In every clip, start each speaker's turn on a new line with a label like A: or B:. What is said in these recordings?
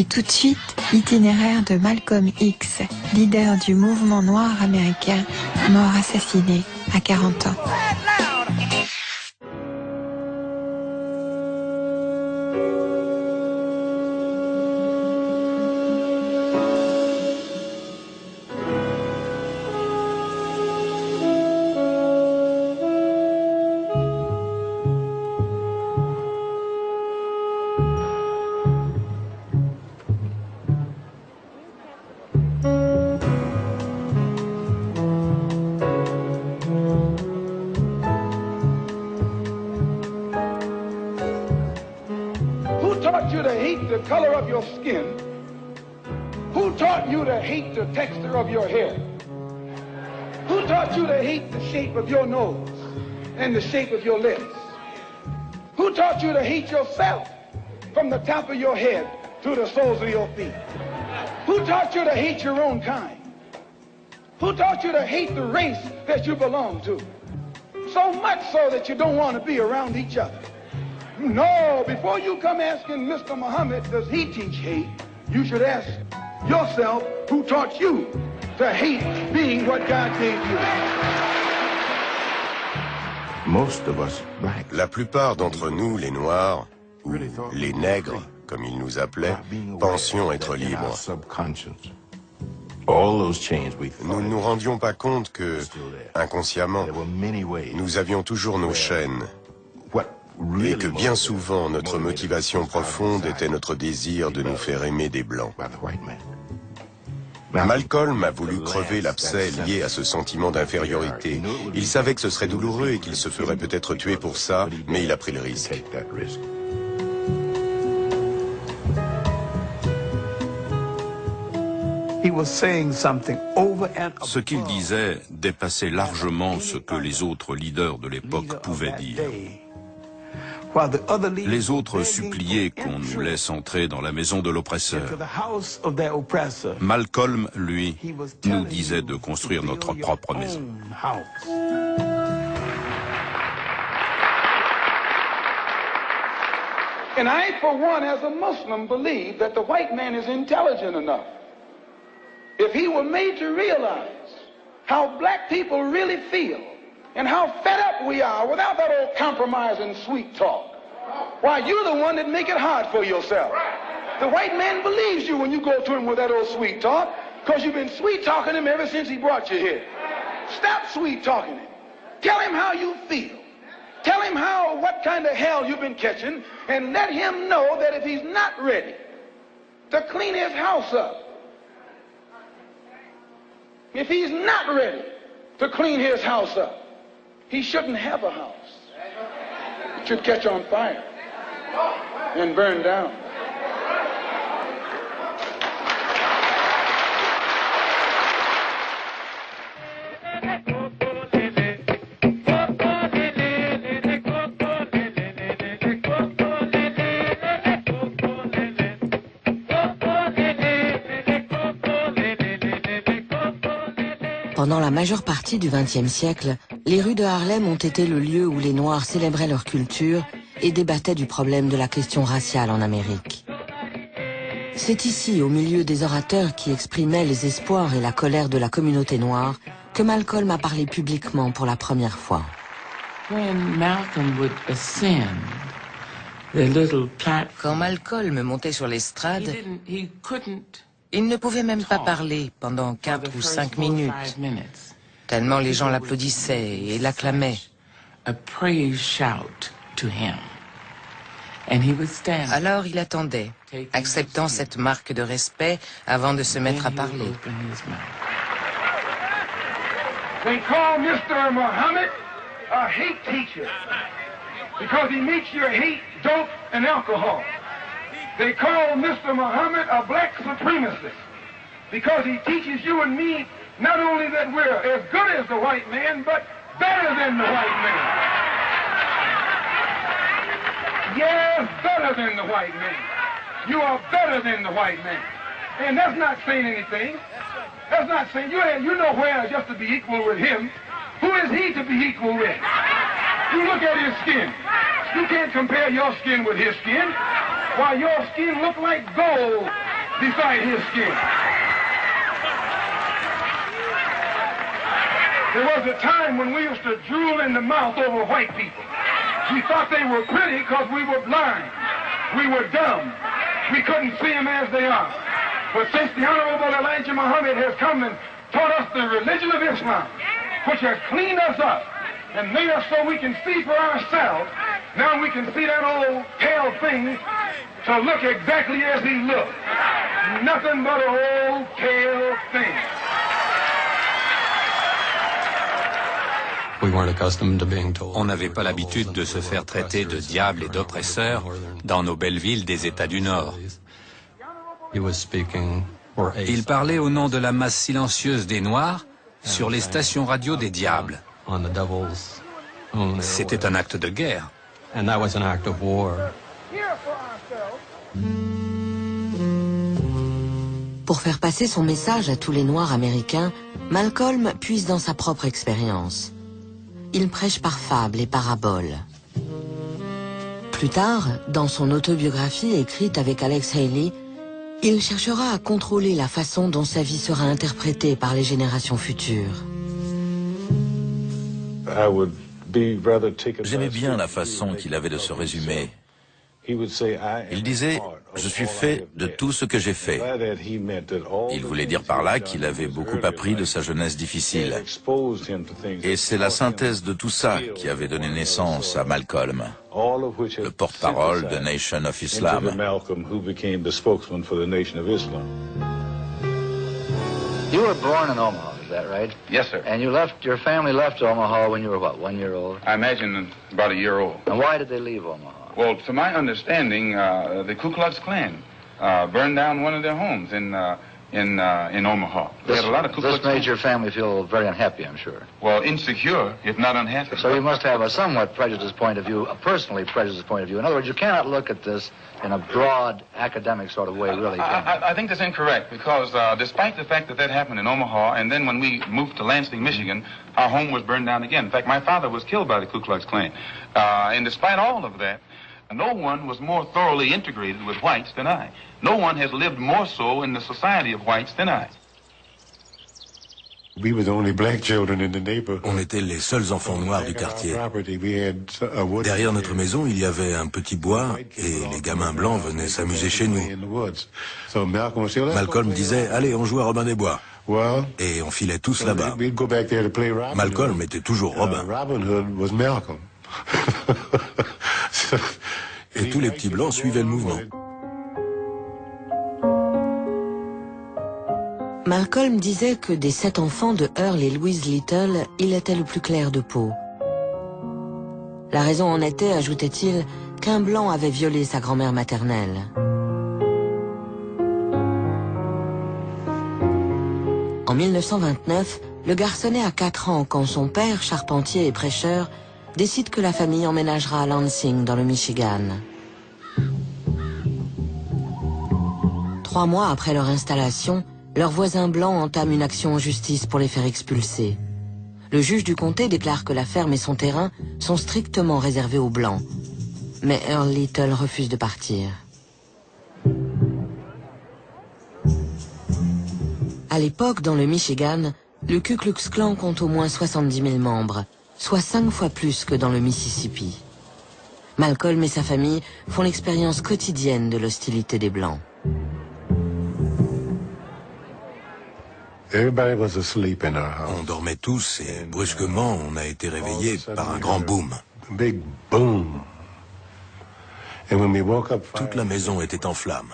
A: Et tout de suite, itinéraire de Malcolm X, leader du mouvement noir américain, mort assassiné à 40 ans.
B: The color of your skin? Who taught you to hate the texture of your hair? Who taught you to hate the shape of your nose and the shape of your lips? Who taught you to hate yourself from the top of your head to the soles of your feet? Who taught you to hate your own kind? Who taught you to hate the race that you belong to? So much so that you don't want to be around each other. No, before you come asking Mr. Muhammad, does he teach hate, you should ask yourself, who taught you to hate being what God gave you?
C: La plupart d'entre nous, les Noirs, ou les nègres, comme ils nous appelaient, pensions être libres. Nous ne nous rendions pas compte que, inconsciemment, nous avions toujours nos chaînes, et que bien souvent notre motivation profonde était notre désir de nous faire aimer des Blancs. Malcolm a voulu crever l'abcès lié à ce sentiment d'infériorité. Il savait que ce serait douloureux et qu'il se ferait peut-être tuer pour ça, mais il a pris le risque.
D: Ce qu'il disait dépassait largement ce que les autres leaders de l'époque pouvaient dire. Les autres suppliaient qu'on nous laisse entrer dans la maison de l'oppresseur. Malcolm, lui, nous disait de construire notre propre maison.
B: And I, for one, as a Muslim, believe that the white man is intelligent enough. If he were made to realize how black people really feel, and how fed up we are without that old compromise and sweet talk. Why, you're the one that make it hard for yourself. The white man believes you when you go to him with that old sweet talk, because you've been sweet talking him ever since he brought you here. Stop sweet talking him. Tell him how you feel. Tell him what kind of hell you've been catching, and let him know that if he's not ready to clean his house up, if he's not ready to clean his house up, he shouldn't have a house. It should catch on fire and burn down.
E: Pendant la majeure partie du XXe siècle, les rues de Harlem ont été le lieu où les Noirs célébraient leur culture et débattaient du problème de la question raciale en Amérique. C'est ici, au milieu des orateurs qui exprimaient les espoirs et la colère de la communauté noire, que Malcolm a parlé publiquement pour la première fois.
F: Quand Malcolm montait sur l'estrade, il ne pouvait même pas parler pendant 4 ou 5 minutes, tellement les gens l'applaudissaient et l'acclamaient. Alors il attendait, acceptant cette marque de respect avant de se mettre à parler.
B: They call Mr. Muhammad a hate teacher because he makes your hate dope and alcohol. They call Mr. Muhammad a black supremacist because he teaches you and me not only that we're as good as the white man, but better than the white man. Yes, better than the white man. You are better than the white man. And that's not saying anything. That's not saying, you know where just to be equal with him. Who is he to be equal with? You look at his skin. You can't compare your skin with his skin. Why, your skin look like gold beside his skin. There was a time when we used to drool in the mouth over white people. We thought they were pretty because we were blind. We were dumb. We couldn't see them as they are. But since the Honorable Elijah Muhammad has come and taught us the religion of Islam, which has cleaned us up and made us so we can see for ourselves, now we can see that old pale thing to look exactly as he looked. Nothing but an old pale thing.
G: On n'avait pas l'habitude de se faire traiter de diable et d'oppresseur dans nos belles villes des États du Nord. Il parlait au nom de la masse silencieuse des Noirs sur les stations radio des diables. C'était un acte de guerre.
E: Pour faire passer son message à tous les Noirs américains, Malcolm puise dans sa propre expérience. Il prêche par fables et paraboles. Plus tard, dans son autobiographie écrite avec Alex Haley, il cherchera à contrôler la façon dont sa vie sera interprétée par les générations futures.
H: J'aimais bien la façon qu'il avait de se résumer. Il disait « Je suis fait de tout ce que j'ai fait ». Il voulait dire par là qu'il avait beaucoup appris de sa jeunesse difficile. Et c'est la synthèse de tout ça qui avait donné naissance à Malcolm, le porte-parole de Nation of Islam.
I: You were born in Omaha, is that right?
B: Yes, sir.
I: And your family left Omaha when you were what, 1 year old?
B: I imagine about a year old.
I: And why did they leave Omaha?
B: Well, to my understanding, the Ku Klux Klan burned down one of their homes in Omaha. They had a lot of Ku Klux
I: This made your family feel very unhappy, I'm sure.
B: Well, insecure, if not unhappy.
I: So you must have a somewhat prejudiced point of view, a personally prejudiced point of view. In other words, you cannot look at this in a broad, academic sort of way, really, can you?
B: I think that's incorrect, because despite the fact that that happened in Omaha, and then when we moved to Lansing, Michigan, our home was burned down again. In fact, my father was killed by the Ku Klux Klan. And despite all of that, no one was more thoroughly integrated with whites than I. No one has lived more so in the society of whites than I.
J: On était les seuls enfants noirs du quartier. Derrière notre maison, il y avait un petit bois et les gamins blancs venaient s'amuser chez nous. Malcolm disait « Allez, on joue à Robin des Bois ». Et on filait tous là-bas. Malcolm était toujours Robin. Et tous les petits blancs suivaient le mouvement.
E: Malcolm disait que des 7 enfants de Earl et Louise Little, il était le plus clair de peau. La raison en était, ajoutait-il, qu'un blanc avait violé sa grand-mère maternelle. En 1929, le garçonnet a 4 ans quand son père, charpentier et prêcheur, décide que la famille emménagera à Lansing, dans le Michigan. 3 mois après leur installation, leurs voisins blancs entament une action en justice pour les faire expulser. Le juge du comté déclare que la ferme et son terrain sont strictement réservés aux blancs. Mais Earl Little refuse de partir. À l'époque, dans le Michigan, le Ku Klux Klan compte au moins 70 000 membres, soit 5 fois plus que dans le Mississippi. Malcolm et sa famille font l'expérience quotidienne de l'hostilité des Blancs.
J: On dormait tous et brusquement on a été réveillés par un grand boom. Toute la maison était en flammes.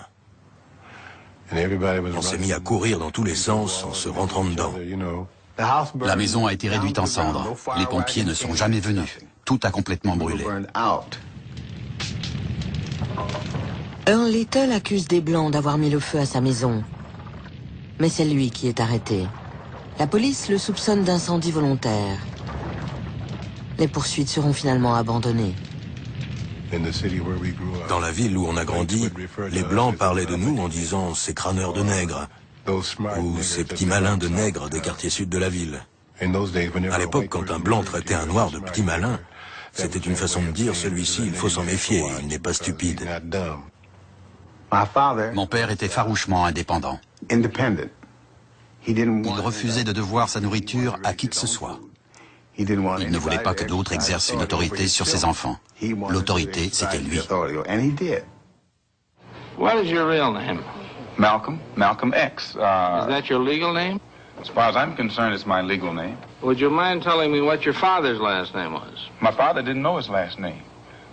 J: On s'est mis à courir dans tous les sens en se rentrant dedans.
K: La maison a été réduite en cendres. Les pompiers ne sont jamais venus. Tout a complètement brûlé.
E: Earl Little accuse des Blancs d'avoir mis le feu à sa maison. Mais c'est lui qui est arrêté. La police le soupçonne d'incendie volontaire. Les poursuites seront finalement abandonnées.
J: Dans la ville où on a grandi, les Blancs parlaient de nous en disant « ces crâneurs de nègres » ou « ces petits malins de nègres des quartiers sud de la ville ». À l'époque, quand un Blanc traitait un Noir de petit malin, c'était une façon de dire « celui-ci, il faut s'en méfier, il n'est pas stupide ».
K: Mon père était farouchement indépendant. Il refusait de devoir sa nourriture à qui que ce soit. Il ne voulait pas que d'autres exercent une autorité sur ses enfants. L'autorité, c'était lui.
L: What is your real name?
M: Malcolm X.
L: Is that your legal name?
M: As far as I'm concerned, it's my legal name.
L: Would you mind telling me what your father's last name was?
M: My father didn't know his last name.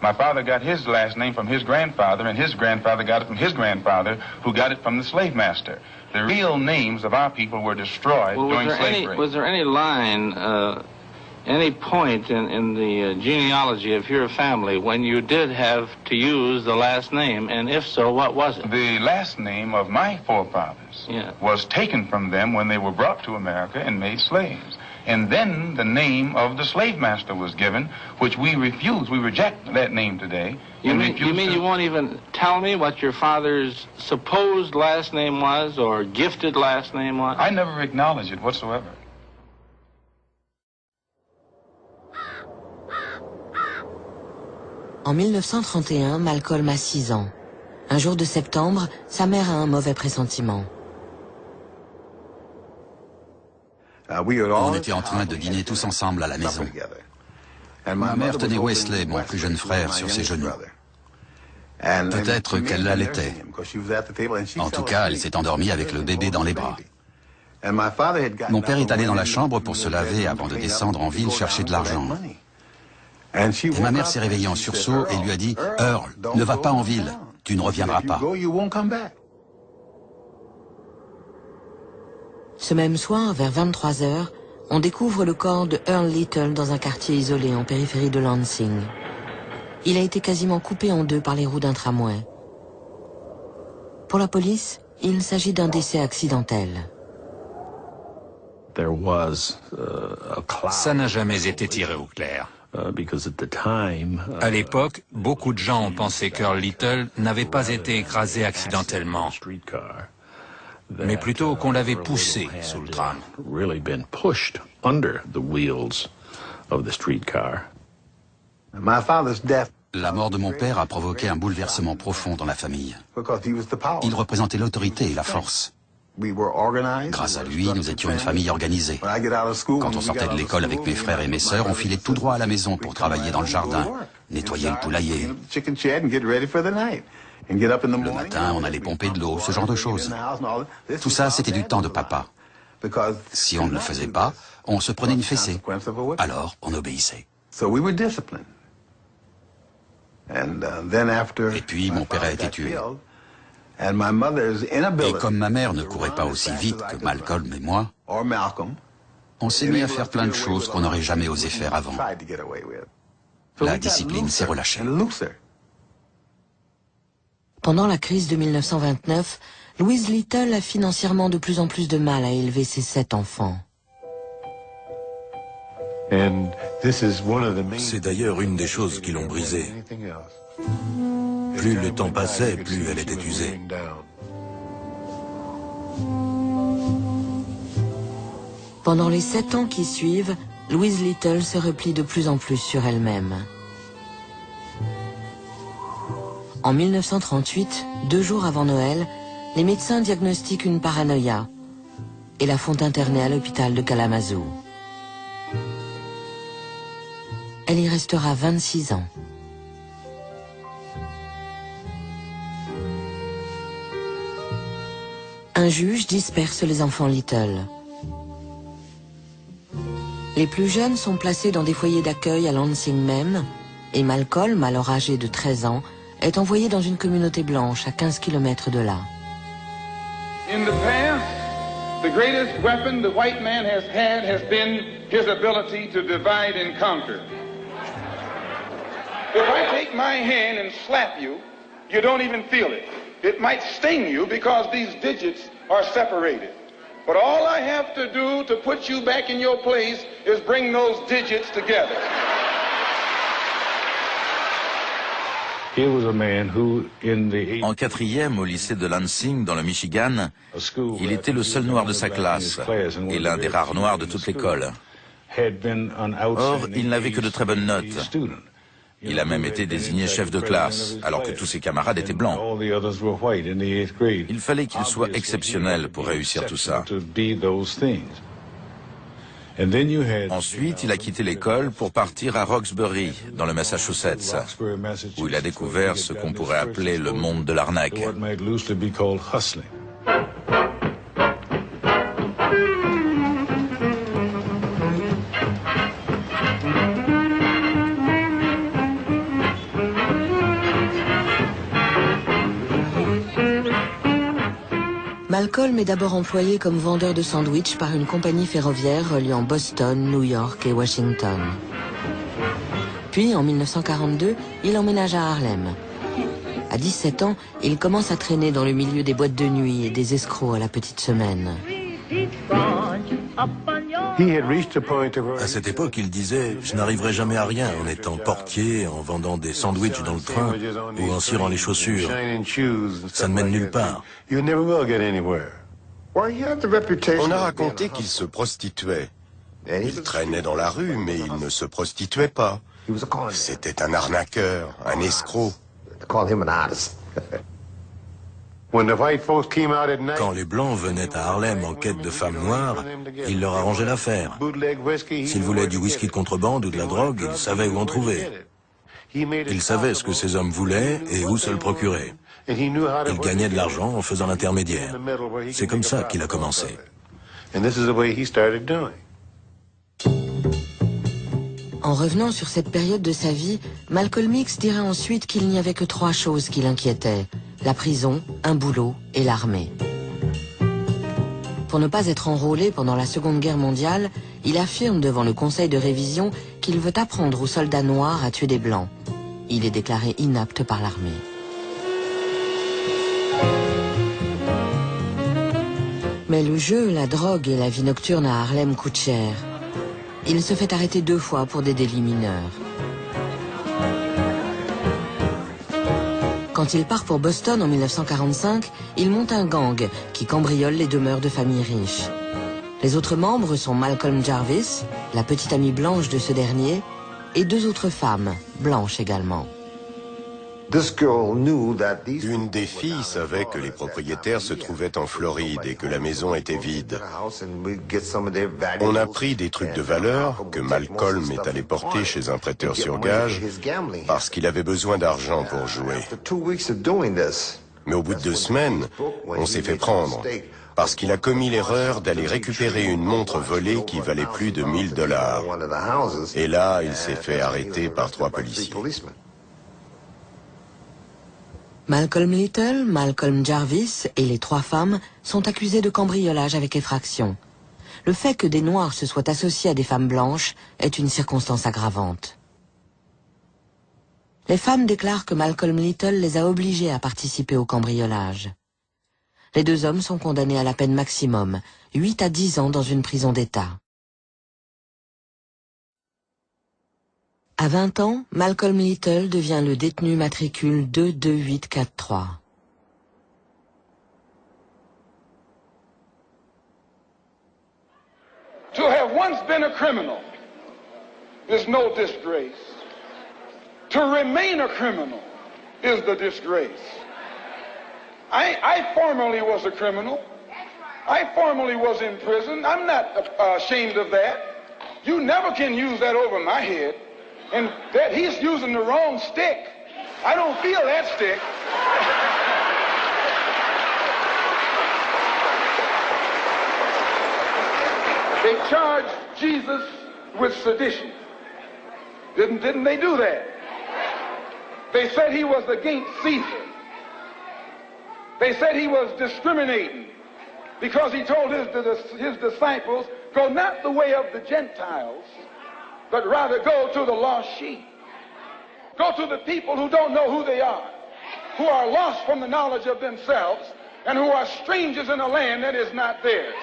M: My father got his last name from his grandfather, and his grandfather got it from his grandfather, who got it from the slave master. The real names of our people were destroyed during slavery.
L: Was there any line, any point in the genealogy of your family when you did have to use the last name, and if so, what was it?
M: The last name of my forefathers was taken from them when they were brought to America and made slaves. And then the name of the slave master was given, which we refuse. We reject that name today.
L: You mean you won't even tell me what your father's supposed last name was or gifted last name was?
M: I never acknowledge it whatsoever.
E: En 1931, Malcolm a 6 ans. Un jour de septembre, sa mère a un mauvais pressentiment.
K: On était en train de dîner tous ensemble à la maison. Ma mère tenait Wesley, mon plus jeune frère, sur ses genoux. Peut-être qu'elle l'allaitait. En tout cas, elle s'est endormie avec le bébé dans les bras. Mon père est allé dans la chambre pour se laver avant de descendre en ville chercher de l'argent. Et ma mère s'est réveillée en sursaut et lui a dit « Earl, ne va pas en ville, tu ne reviendras pas. »
E: Ce même soir, vers 23 heures, on découvre le corps de Earl Little dans un quartier isolé en périphérie de Lansing. Il a été quasiment coupé en deux par les roues d'un tramway. Pour la police, il s'agit d'un décès accidentel.
G: Ça n'a jamais été tiré au clair. À l'époque, beaucoup de gens ont pensé qu'Earl Little n'avait pas été écrasé accidentellement, mais plutôt qu'on l'avait poussé sous le tram.
K: La mort de mon père a provoqué un bouleversement profond dans la famille. Il représentait l'autorité et la force. Grâce à lui, nous étions une famille organisée. Quand on sortait de l'école avec mes frères et mes sœurs, on filait tout droit à la maison pour travailler dans le jardin, nettoyer le poulailler. Le matin, on allait pomper de l'eau, ce genre de choses. Tout ça, c'était du temps de papa. Si on ne le faisait pas, on se prenait une fessée. Alors, on obéissait. Et puis, mon père a été tué. Et comme ma mère ne courait pas aussi vite que Malcolm et moi, on s'est mis à faire plein de choses qu'on n'aurait jamais osé faire avant. La discipline s'est relâchée.
E: Pendant la crise de 1929, Louise Little a financièrement de plus en plus de mal à élever ses 7 enfants.
J: C'est d'ailleurs une des choses qui l'ont brisée. Plus le temps passait, plus elle était usée.
E: Pendant les 7 ans qui suivent, Louise Little se replie de plus en plus sur elle-même. En 1938, 2 jours avant Noël, les médecins diagnostiquent une paranoïa et la font interner à l'hôpital de Kalamazoo. Elle y restera 26 ans. Un juge disperse les enfants Little. Les plus jeunes sont placés dans des foyers d'accueil à Lansing même, et Malcolm, alors âgé de 13 ans, est envoyé dans une communauté blanche à 15 km de là.
B: In the past, the greatest weapon the white man has been his ability to divide and conquer. If I take my hand and slap you, you don't even feel it. It might sting you because these digits are separated. But all I have to do to put you back in your place is bring those digits together.
H: En 4e au lycée de Lansing, dans le Michigan, il était le seul noir de sa classe et l'un des rares noirs de toute l'école. Or, il n'avait que de très bonnes notes. Il a même été désigné chef de classe, alors que tous ses camarades étaient blancs. Il fallait qu'il soit exceptionnel pour réussir tout ça. Ensuite, il a quitté l'école pour partir à Roxbury, dans le Massachusetts, où il a découvert ce qu'on pourrait appeler le monde de l'arnaque.
E: Malcolm est d'abord employé comme vendeur de sandwichs par une compagnie ferroviaire reliant Boston, New York et Washington. Puis, en 1942, il emménage à Harlem. À 17 ans, il commence à traîner dans le milieu des boîtes de nuit et des escrocs à la petite semaine.
J: À cette époque, il disait « Je n'arriverai jamais à rien en étant portier, en vendant des sandwichs dans le train ou en cirant les chaussures. Ça ne mène nulle part. »
C: On a raconté qu'il se prostituait. Il traînait dans la rue, mais il ne se prostituait pas. C'était un arnaqueur, un escroc.
J: Quand les Blancs venaient à Harlem en quête de femmes noires, il leur arrangeait l'affaire. S'ils voulaient du whisky de contrebande ou de la drogue, il savait où en trouver. Il savait ce que ces hommes voulaient et où se le procurer. Il gagnait de l'argent en faisant l'intermédiaire. C'est comme ça qu'il a commencé.
E: En revenant sur cette période de sa vie, Malcolm X dirait ensuite qu'il n'y avait que 3 choses qui l'inquiétaient: la prison, un boulot et l'armée. Pour ne pas être enrôlé pendant la Seconde Guerre mondiale, il affirme devant le Conseil de révision qu'il veut apprendre aux soldats noirs à tuer des Blancs. Il est déclaré inapte par l'armée. Mais le jeu, la drogue et la vie nocturne à Harlem coûtent cher. Il se fait arrêter 2 fois pour des délits mineurs. Quand il part pour Boston en 1945, il monte un gang qui cambriole les demeures de familles riches. Les autres membres sont Malcolm Jarvis, la petite amie blanche de ce dernier, et 2 autres femmes, blanches également.
C: Une des filles savait que les propriétaires se trouvaient en Floride et que la maison était vide. On a pris des trucs de valeur que Malcolm est allé porter chez un prêteur sur gage parce qu'il avait besoin d'argent pour jouer. Mais au bout de 2 semaines, on s'est fait prendre parce qu'il a commis l'erreur d'aller récupérer une montre volée qui valait plus de $1000. Et là, il s'est fait arrêter par 3 policiers.
E: Malcolm Little, Malcolm Jarvis et les 3 femmes sont accusés de cambriolage avec effraction. Le fait que des Noirs se soient associés à des femmes blanches est une circonstance aggravante. Les femmes déclarent que Malcolm Little les a obligées à participer au cambriolage. Les 2 hommes sont condamnés à la peine maximum, 8 à 10 ans dans une prison d'État. À 20 ans, Malcolm Little devient le détenu matricule 22843.
B: To have once been a criminal is no disgrace. To remain a criminal is the disgrace. I formerly was a criminal. I formerly was in prison. I'm not ashamed of that. You never can use that over my head. And that he's using the wrong stick. I don't feel that stick. They charged Jesus with sedition. Didn't they do that? They said he was against Caesar. They said he was discriminating because he told his disciples, go not the way of the Gentiles, but rather go to the lost sheep. Go to the people who don't know who they are, who are lost from the knowledge of themselves, and who are strangers in a land that is not theirs.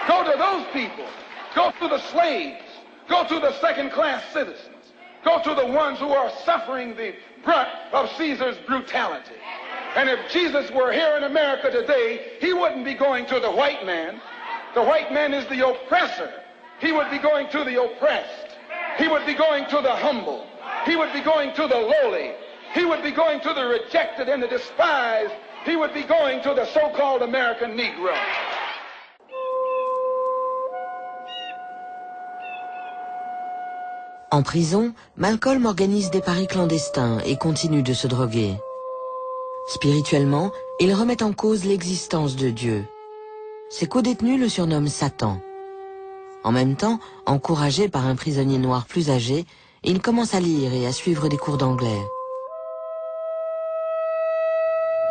B: Go to those people. Go to the slaves. Go to the second-class citizens. Go to the ones who are suffering the brunt of Caesar's brutality. And if Jesus were here in America today, he wouldn't be going to the white man. The white man is the oppressor. He would be going to the oppressed. He would be going to the humble. He would be going to the lowly. He would be going to the rejected and the despised. He would be going to the so-called American Negro.
E: En prison, Malcolm organise des paris clandestins et continue de se droguer. Spirituellement, il remet en cause l'existence de Dieu. Ses codétenus le surnomment Satan. En même temps, encouragé par un prisonnier noir plus âgé, il commence à lire et à suivre des cours d'anglais.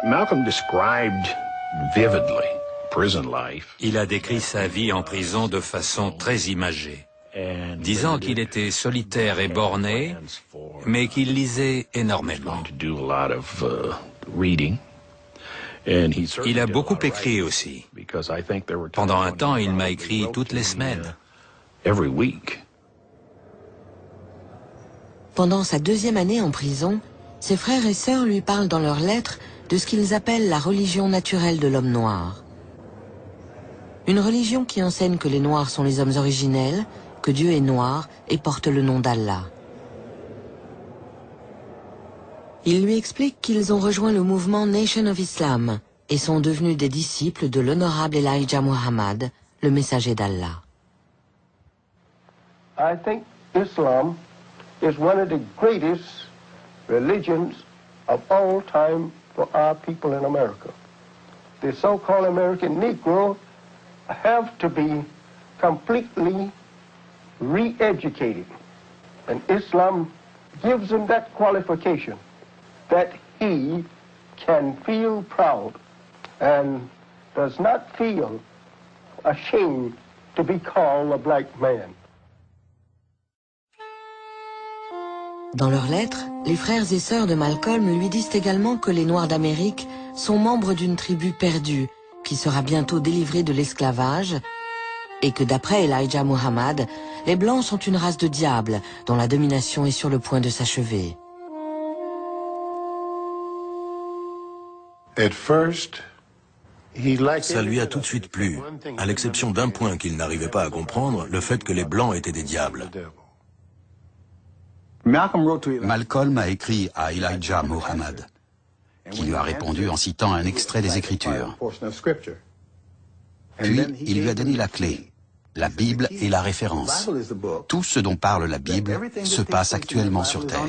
N: Malcolm described vividly prison life.
G: Il a décrit sa vie en prison de façon très imagée, disant qu'il était solitaire et borné, mais qu'il lisait énormément. Il a beaucoup écrit aussi. Pendant un temps, il m'a écrit toutes les semaines.
E: Pendant sa deuxième année en prison, ses frères et sœurs lui parlent dans leurs lettres de ce qu'ils appellent la religion naturelle de l'homme noir. Une religion qui enseigne que les Noirs sont les hommes originels, que Dieu est noir et porte le nom d'Allah. Il lui explique qu'ils ont rejoint le mouvement Nation of Islam et sont devenus des disciples de l'honorable Elijah Muhammad, le messager d'Allah.
O: I think Islam is one of the greatest religions of all time for our people in America. The so-called American Negro have to be completely re-educated. And Islam gives him that qualification that he can feel proud and does not feel ashamed to be called a black man.
E: Dans leurs lettres, les frères et sœurs de Malcolm lui disent également que les Noirs d'Amérique sont membres d'une tribu perdue qui sera bientôt délivrée de l'esclavage et que d'après Elijah Muhammad, les Blancs sont une race de diables dont la domination est sur le point de s'achever.
J: Ça lui a tout de suite plu, à l'exception d'un point qu'il n'arrivait pas à comprendre, le fait que les Blancs étaient des diables.
K: Malcolm a écrit à Elijah Muhammad, qui lui a répondu en citant un extrait des Écritures. Puis, il lui a donné la clé. La Bible est la référence. Tout ce dont parle la Bible se passe actuellement sur Terre.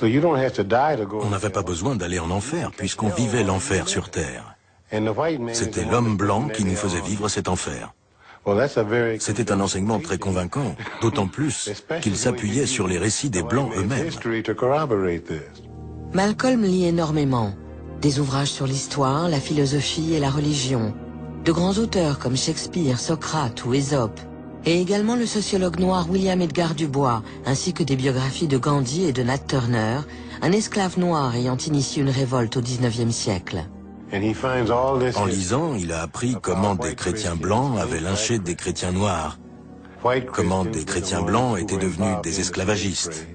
J: On n'avait pas besoin d'aller en enfer, puisqu'on vivait l'enfer sur Terre. C'était l'homme blanc qui nous faisait vivre cet enfer. C'était un enseignement très convaincant, d'autant plus qu'il s'appuyait sur les récits des Blancs eux-mêmes.
E: Malcolm lit énormément. Des ouvrages sur l'histoire, la philosophie et la religion. De grands auteurs comme Shakespeare, Socrate ou Ésope. Et également le sociologue noir William Edgar Dubois, ainsi que des biographies de Gandhi et de Nat Turner, un esclave noir ayant initié une révolte au XIXe siècle.
J: En lisant, il a appris comment des chrétiens blancs avaient lynché des chrétiens noirs, comment des chrétiens blancs étaient devenus des esclavagistes.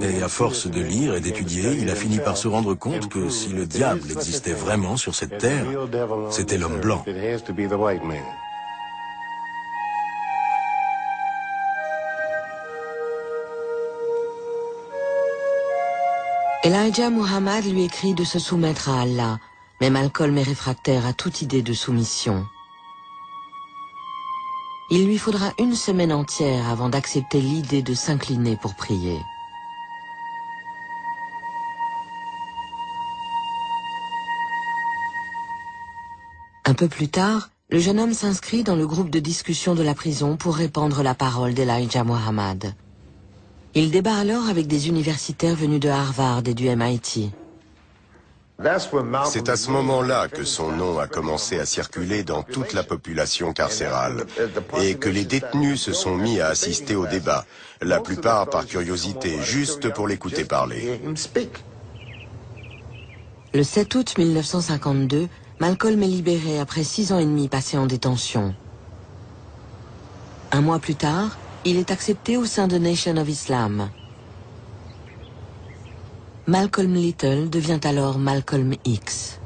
J: Et à force de lire et d'étudier, il a fini par se rendre compte que si le diable existait vraiment sur cette terre, c'était l'homme blanc.
E: Elijah Muhammad lui écrit de se soumettre à Allah, mais Malcolm est réfractaire à toute idée de soumission. Il lui faudra une semaine entière avant d'accepter l'idée de s'incliner pour prier. Un peu plus tard, le jeune homme s'inscrit dans le groupe de discussion de la prison pour répandre la parole d'Elijah Muhammad. Il débat alors avec des universitaires venus de Harvard et du MIT.
C: C'est à ce moment-là que son nom a commencé à circuler dans toute la population carcérale et que les détenus se sont mis à assister au débat, la plupart par curiosité, juste pour l'écouter parler.
E: Le 7 août 1952, Malcolm est libéré après 6 ans et demi passés en détention. Un mois plus tard, il est accepté au sein de Nation of Islam. Malcolm Little devient alors Malcolm X.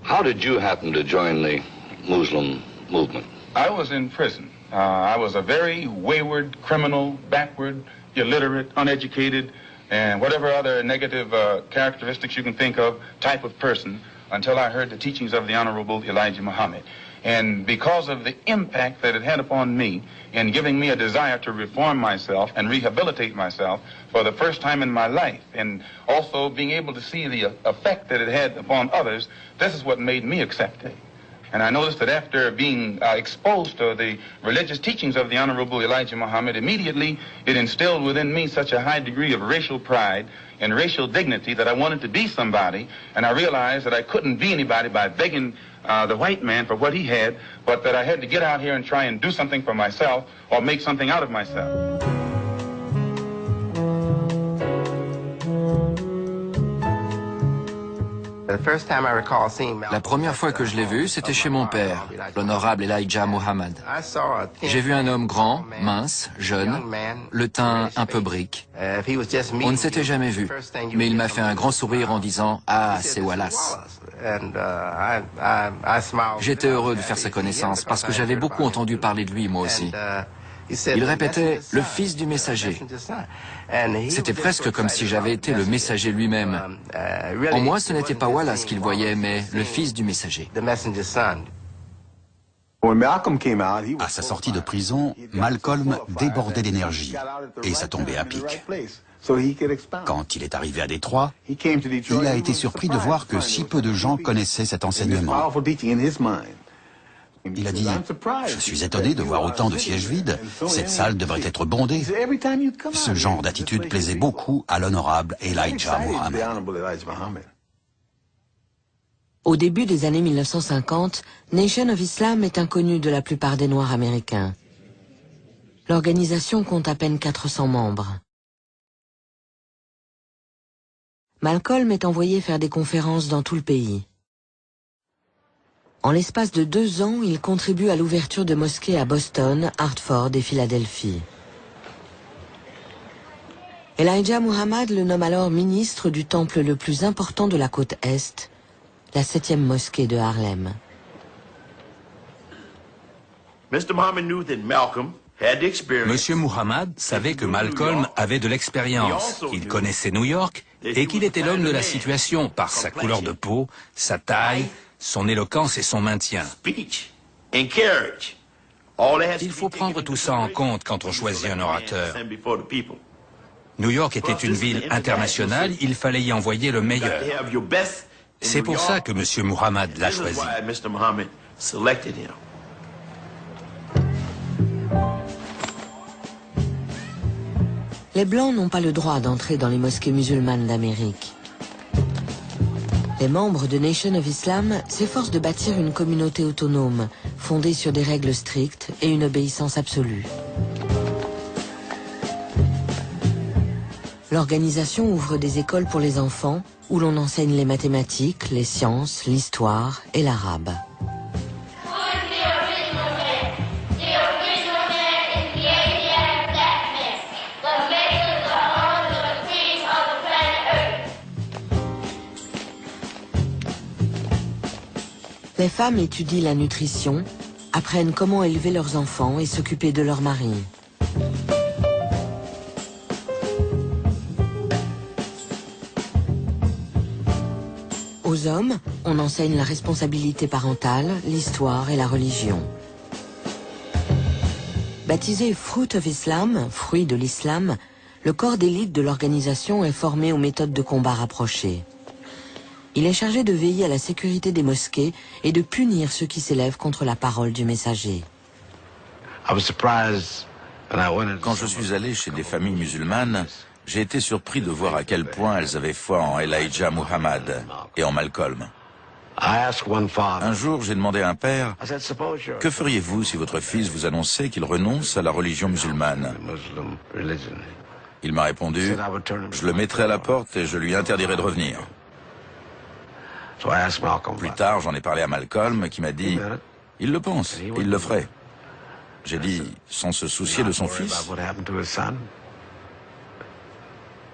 P: How did you happen to join the Muslim movement?
M: I was in prison I was a very wayward, criminal, backward, illiterate, uneducated, and whatever other negative characteristics you can think of type of person until I heard the teachings of the Honorable Elijah Muhammad. And because of the impact that it had upon me in giving me a desire to reform myself and rehabilitate myself for the first time in my life, and also being able to see the effect that it had upon others, this is what made me accept it. And I noticed that after being exposed to the religious teachings of the Honorable Elijah Muhammad, immediately it instilled within me such a high degree of racial pride and racial dignity that I wanted to be somebody, and I realized that I couldn't be anybody by begging the white man for what he had, but that I had to get out here and try and do something for myself or make something out of myself.
P: La première fois que je l'ai vu, c'était chez mon père, l'honorable Elijah Muhammad. J'ai vu un homme grand, mince, jeune, le teint un peu brique. On ne s'était jamais vu, mais il m'a fait un grand sourire en disant « Ah, c'est Wallace ». J'étais heureux de faire sa connaissance parce que j'avais beaucoup entendu parler de lui, moi aussi. Il répétait « le fils du messager ». C'était presque comme si j'avais été le messager lui-même. En moi, ce n'était pas Wallace qu'il voyait, mais le fils du messager.
K: À sa sortie de prison, Malcolm débordait d'énergie et ça tombait à pic. Quand il est arrivé à Détroit, il a été surpris de voir que si peu de gens connaissaient cet enseignement. Il a dit « Je suis étonné de voir autant de sièges vides, cette salle devrait être bondée ». Ce genre d'attitude plaisait beaucoup à l'honorable Elijah Muhammad.
E: Au début des années 1950, Nation of Islam est inconnue de la plupart des Noirs américains. L'organisation compte à peine 400 membres. Malcolm est envoyé faire des conférences dans tout le pays. En l'espace de 2 ans, il contribue à l'ouverture de mosquées à Boston, Hartford et Philadelphie. Elijah Muhammad le nomme alors ministre du temple le plus important de la côte Est, la 7e mosquée de Harlem.
G: Monsieur Muhammad savait que Malcolm avait de l'expérience, qu'il connaissait New York et qu'il était l'homme de la situation par sa couleur de peau, sa taille, son éloquence et son maintien. Il faut prendre tout ça en compte quand on choisit un orateur. New York était une ville internationale, il fallait y envoyer le meilleur. C'est pour ça que M. Muhammad l'a choisi.
E: Les Blancs n'ont pas le droit d'entrer dans les mosquées musulmanes d'Amérique. Les membres de Nation of Islam s'efforcent de bâtir une communauté autonome, fondée sur des règles strictes et une obéissance absolue. L'organisation ouvre des écoles pour les enfants, où l'on enseigne les mathématiques, les sciences, l'histoire et l'arabe. Les femmes étudient la nutrition, apprennent comment élever leurs enfants et s'occuper de leur mari. Aux hommes, on enseigne la responsabilité parentale, l'histoire et la religion. Baptisé Fruit of Islam, fruit de l'islam, le corps d'élite de l'organisation est formé aux méthodes de combat rapprochées. Il est chargé de veiller à la sécurité des mosquées et de punir ceux qui s'élèvent contre la parole du messager.
H: Quand je suis allé chez des familles musulmanes, j'ai été surpris de voir à quel point elles avaient foi en Elijah Muhammad et en Malcolm. Un jour, j'ai demandé à un père, « Que feriez-vous si votre fils vous annonçait qu'il renonce à la religion musulmane ?» Il m'a répondu, « Je le mettrai à la porte et je lui interdirai de revenir. » Plus tard, j'en ai parlé à Malcolm qui m'a dit « Il le pense, il le ferait. » J'ai dit « Sans se soucier de son fils ?»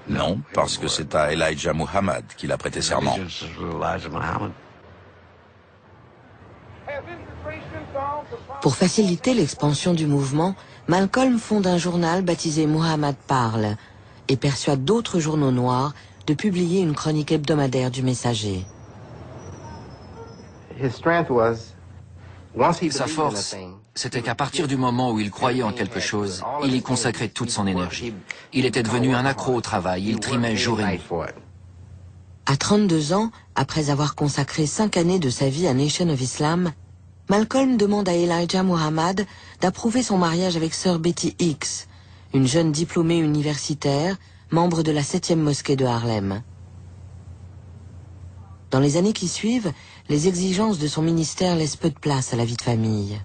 H: Non, parce que c'est à Elijah Muhammad qu'il a prêté serment.
E: Pour faciliter l'expansion du mouvement, Malcolm fonde un journal baptisé Muhammad Parle et persuade d'autres journaux noirs de publier une chronique hebdomadaire du messager.
P: Sa force, c'était qu'à partir du moment où il croyait en quelque chose, il y consacrait toute son énergie. Il était devenu un accro au travail, il trimait jour et nuit.
E: À 32 ans, après avoir consacré 5 années de sa vie à Nation of Islam, Malcolm demande à Elijah Muhammad d'approuver son mariage avec sœur Betty Hicks, une jeune diplômée universitaire, membre de la 7e mosquée de Harlem. Dans les années qui suivent, les exigences de son ministère laissent peu de place à la vie de famille.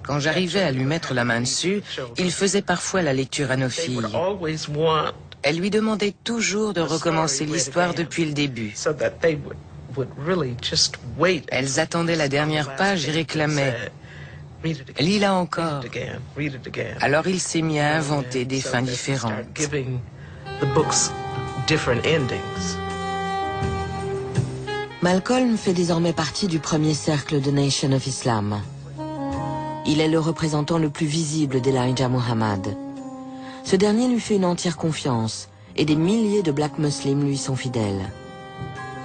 F: Quand j'arrivais à lui mettre la main dessus, il faisait parfois la lecture à nos filles. Elle lui demandait toujours de recommencer l'histoire depuis le début. Elles attendaient la dernière page et réclamaient « Lis-la encore ». Alors il s'est mis à inventer des fins différentes.
E: Malcolm fait désormais partie du premier cercle de Nation of Islam. Il est le représentant le plus visible d'Elijah Muhammad. Ce dernier lui fait une entière confiance et des milliers de Black Muslims lui sont fidèles.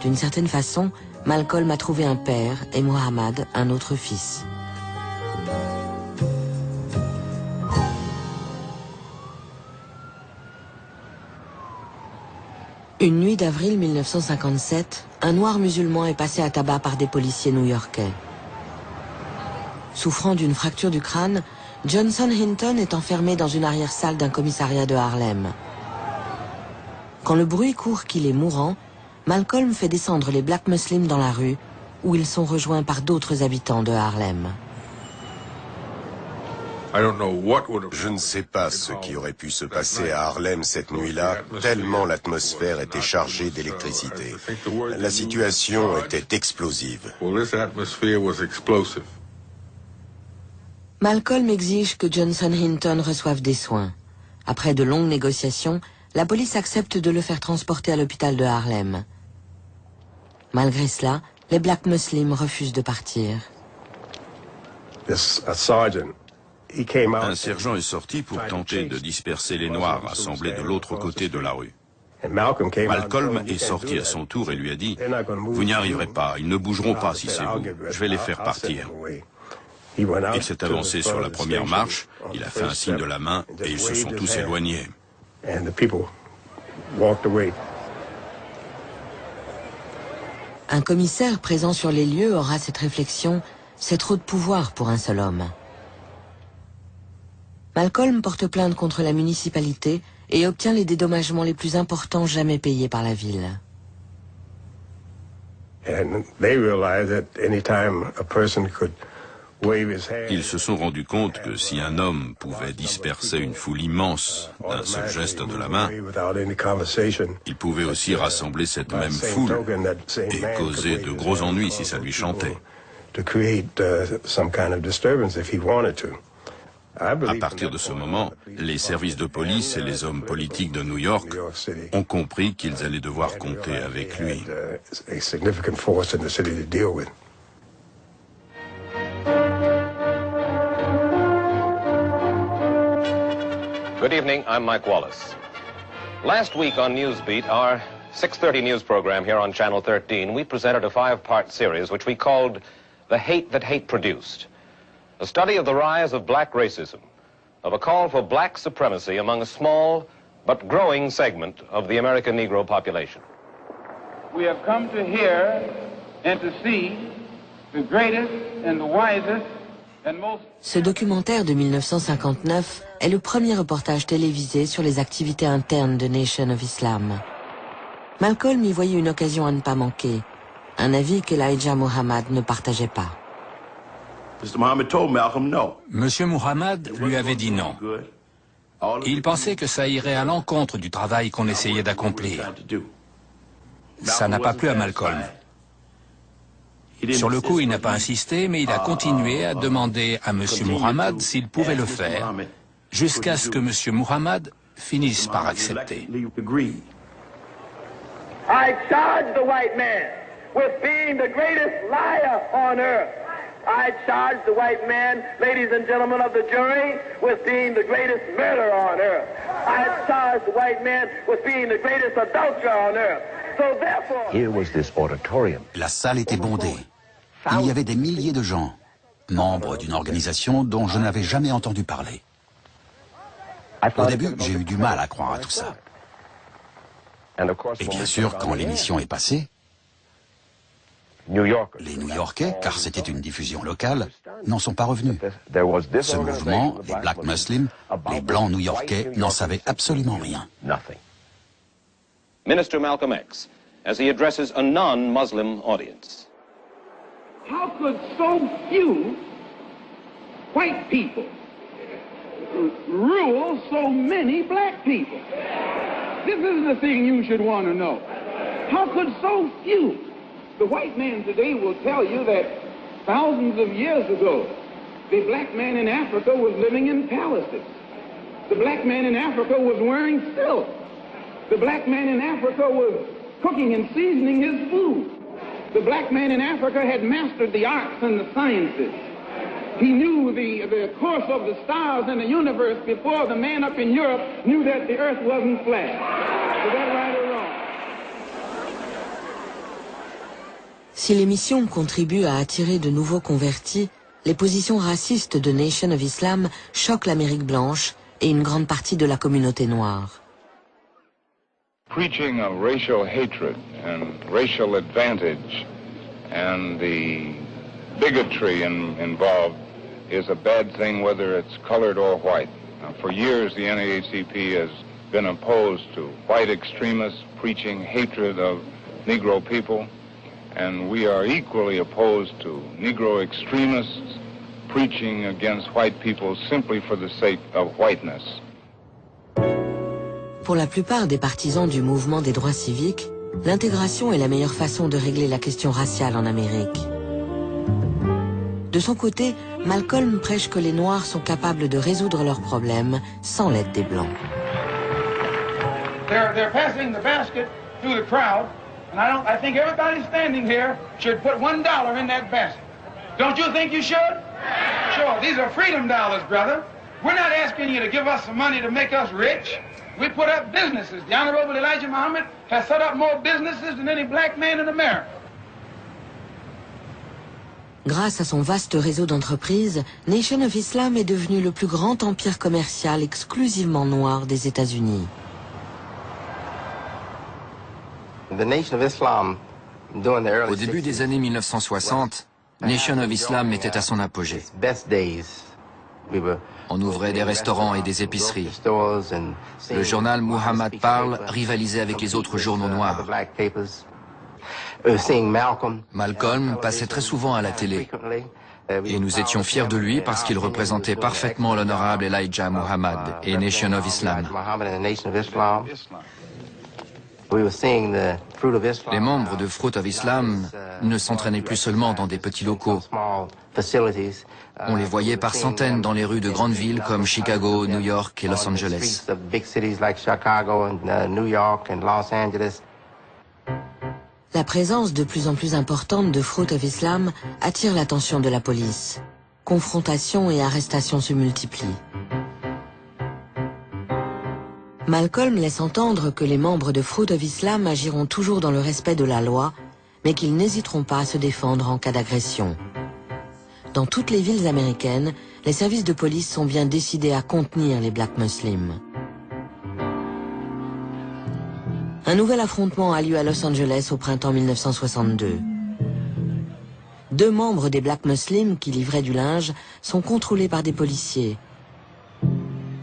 E: D'une certaine façon, Malcolm a trouvé un père et Muhammad un autre fils. Une nuit d'avril 1957, un noir musulman est passé à tabac par des policiers new-yorkais. Souffrant d'une fracture du crâne, Johnson Hinton est enfermé dans une arrière-salle d'un commissariat de Harlem. Quand le bruit court qu'il est mourant, Malcolm fait descendre les Black Muslims dans la rue, où ils sont rejoints par d'autres habitants de Harlem.
C: Je ne sais pas ce qui aurait pu se passer à Harlem cette nuit-là, tellement l'atmosphère était chargée d'électricité. La situation était explosive.
E: Malcolm exige que Johnson Hinton reçoive des soins. Après de longues négociations, la police accepte de le faire transporter à l'hôpital de Harlem. Malgré cela, les Black Muslims refusent de partir.
D: Un sergent est sorti pour tenter de disperser les Noirs assemblés de l'autre côté de la rue. Malcolm est sorti à son tour et lui a dit « Vous n'y arriverez pas, ils ne bougeront pas si c'est vous, je vais les faire partir ». Il s'est avancé sur la première marche, il a fait un signe de la main et ils se sont tous éloignés.
E: Un commissaire présent sur les lieux aura cette réflexion, c'est trop de pouvoir pour un seul homme. Malcolm porte plainte contre la municipalité et obtient les dédommagements les plus importants jamais payés par la ville.
D: Ils se sont rendus compte que si un homme pouvait disperser une foule immense d'un seul geste de la main, il pouvait aussi rassembler cette même foule et causer de gros ennuis si ça lui chantait. À partir de ce moment, les services de police et les hommes politiques de New York ont compris qu'ils allaient devoir compter avec lui.
Q: Good evening, I'm Mike Wallace. Last week on Newsbeat, our 6:30 news program here on Channel 13, we presented a 5-part series which we called The Hate That Hate Produced. A study of the rise of black racism, of a call for black supremacy among a small but growing segment of the American Negro population.
B: We have come to hear and to see the greatest and the wisest and most...
E: Ce documentaire de 1959 est le premier reportage télévisé sur les activités internes de Nation of Islam. Malcolm y voyait une occasion à ne pas manquer, un avis qu'Elijah Muhammad ne partageait pas.
G: Monsieur Muhammad lui avait dit non. Il pensait que ça irait à l'encontre du travail qu'on essayait d'accomplir. Ça n'a pas plu à Malcolm. Sur le coup, il n'a pas insisté, mais il a continué à demander à Monsieur Muhammad s'il pouvait le faire, jusqu'à ce que Monsieur Muhammad finisse par accepter.
B: I charge the white man with being the greatest liar on earth. I charge the white man, ladies and gentlemen of the jury, with being the greatest murderer on earth. I charge the white man with being the greatest adulterer on earth. So therefore...
K: Here was this auditorium. La salle était bondée. Il y avait des milliers de gens, membres d'une organisation dont je n'avais jamais entendu parler. Au début, j'ai eu du mal à croire à tout ça. Et bien sûr, quand l'émission est passée, les New-Yorkais, car c'était une diffusion locale, n'en sont pas revenus. Ce mouvement, les Black Muslims, les Blancs New-Yorkais, n'en savaient absolument rien.
Q: Minister Malcolm X, as he addresses a non-Muslim audience.
B: How could so few white people rule so many black people? This is the thing you should want to know. How could so few? The white man today will tell you that thousands of years ago, the black man in Africa was living in palaces. The black man in Africa was wearing silk. The black man in Africa was cooking and seasoning his food. The black man in Africa had mastered the arts and the sciences. He knew the course of the stars in the universe before the man up in Europe knew that the earth wasn't flat. Is that right or wrong?
E: Si l'émission contribue à attirer de nouveaux convertis, les positions racistes de Nation of Islam choquent l'Amérique blanche et une grande partie de la communauté noire.
M: Preaching of racial hatred and racial advantage and the bigotry involved is a bad thing whether it's colored or white. Now, for years the NAACP has been opposed to white extremists preaching hatred of Negro people, and we are equally opposed to Negro extremists preaching against white people simply for the sake of whiteness.
E: Pour la plupart des partisans du mouvement des droits civiques, l'intégration est la meilleure façon de régler la question raciale en Amérique. De son côté, Malcolm prêche que les Noirs sont capables de résoudre leurs problèmes sans l'aide des Blancs.
B: They're passing the basket through the crowd, and I think everybody standing here should put $1 in that basket. Don't you think you should? Sure, these are freedom dollars, brother. We're not asking you to give us some money to make us rich. We put up businesses. The Honorable Elijah Muhammad has set up more businesses than any black man in America.
E: Grâce à son vaste réseau d'entreprises, Nation of Islam est devenu le plus grand empire commercial exclusivement noir des États-Unis.
P: Au début des années 1960, Nation of Islam était à son apogée. On ouvrait des restaurants et des épiceries. Le journal Muhammad Parle rivalisait avec les autres journaux noirs. Malcolm passait très souvent à la télé. Et nous étions fiers de lui parce qu'il représentait parfaitement l'honorable Elijah Muhammad et Nation of Islam. Les membres de Fruit of Islam ne s'entraînaient plus seulement dans des petits locaux. On les voyait par centaines dans les rues de grandes villes comme Chicago, New York et Los Angeles.
E: La présence de plus en plus importante de Fruit of Islam attire l'attention de la police. Confrontations et arrestations se multiplient. Malcolm laisse entendre que les membres de Fruit of Islam agiront toujours dans le respect de la loi, mais qu'ils n'hésiteront pas à se défendre en cas d'agression. Dans toutes les villes américaines, les services de police sont bien décidés à contenir les Black Muslims. Un nouvel affrontement a lieu à Los Angeles au printemps 1962. 2 membres des Black Muslims qui livraient du linge sont contrôlés par des policiers.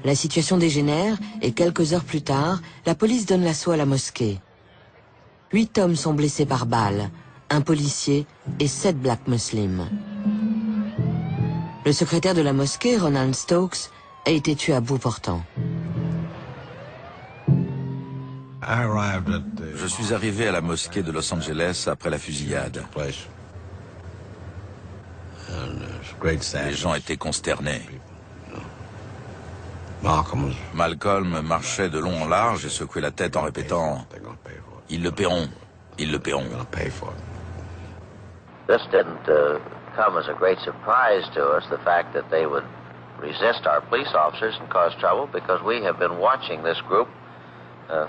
E: La situation dégénère et quelques heures plus tard, la police donne l'assaut à la mosquée. 8 hommes sont blessés par balles, 1 policier et 7 Black Muslims. Le secrétaire de la mosquée, Ronald Stokes, a été tué à bout portant.
H: Je suis arrivé à la mosquée de Los Angeles après la fusillade. Les gens étaient consternés. Malcolm marchait de long en large et secouait la tête en répétant « Ils le paieront, ils le paieront ».
R: This didn't come as a great surprise to us, the fact that they would resist our police officers and cause trouble, because we have been watching this group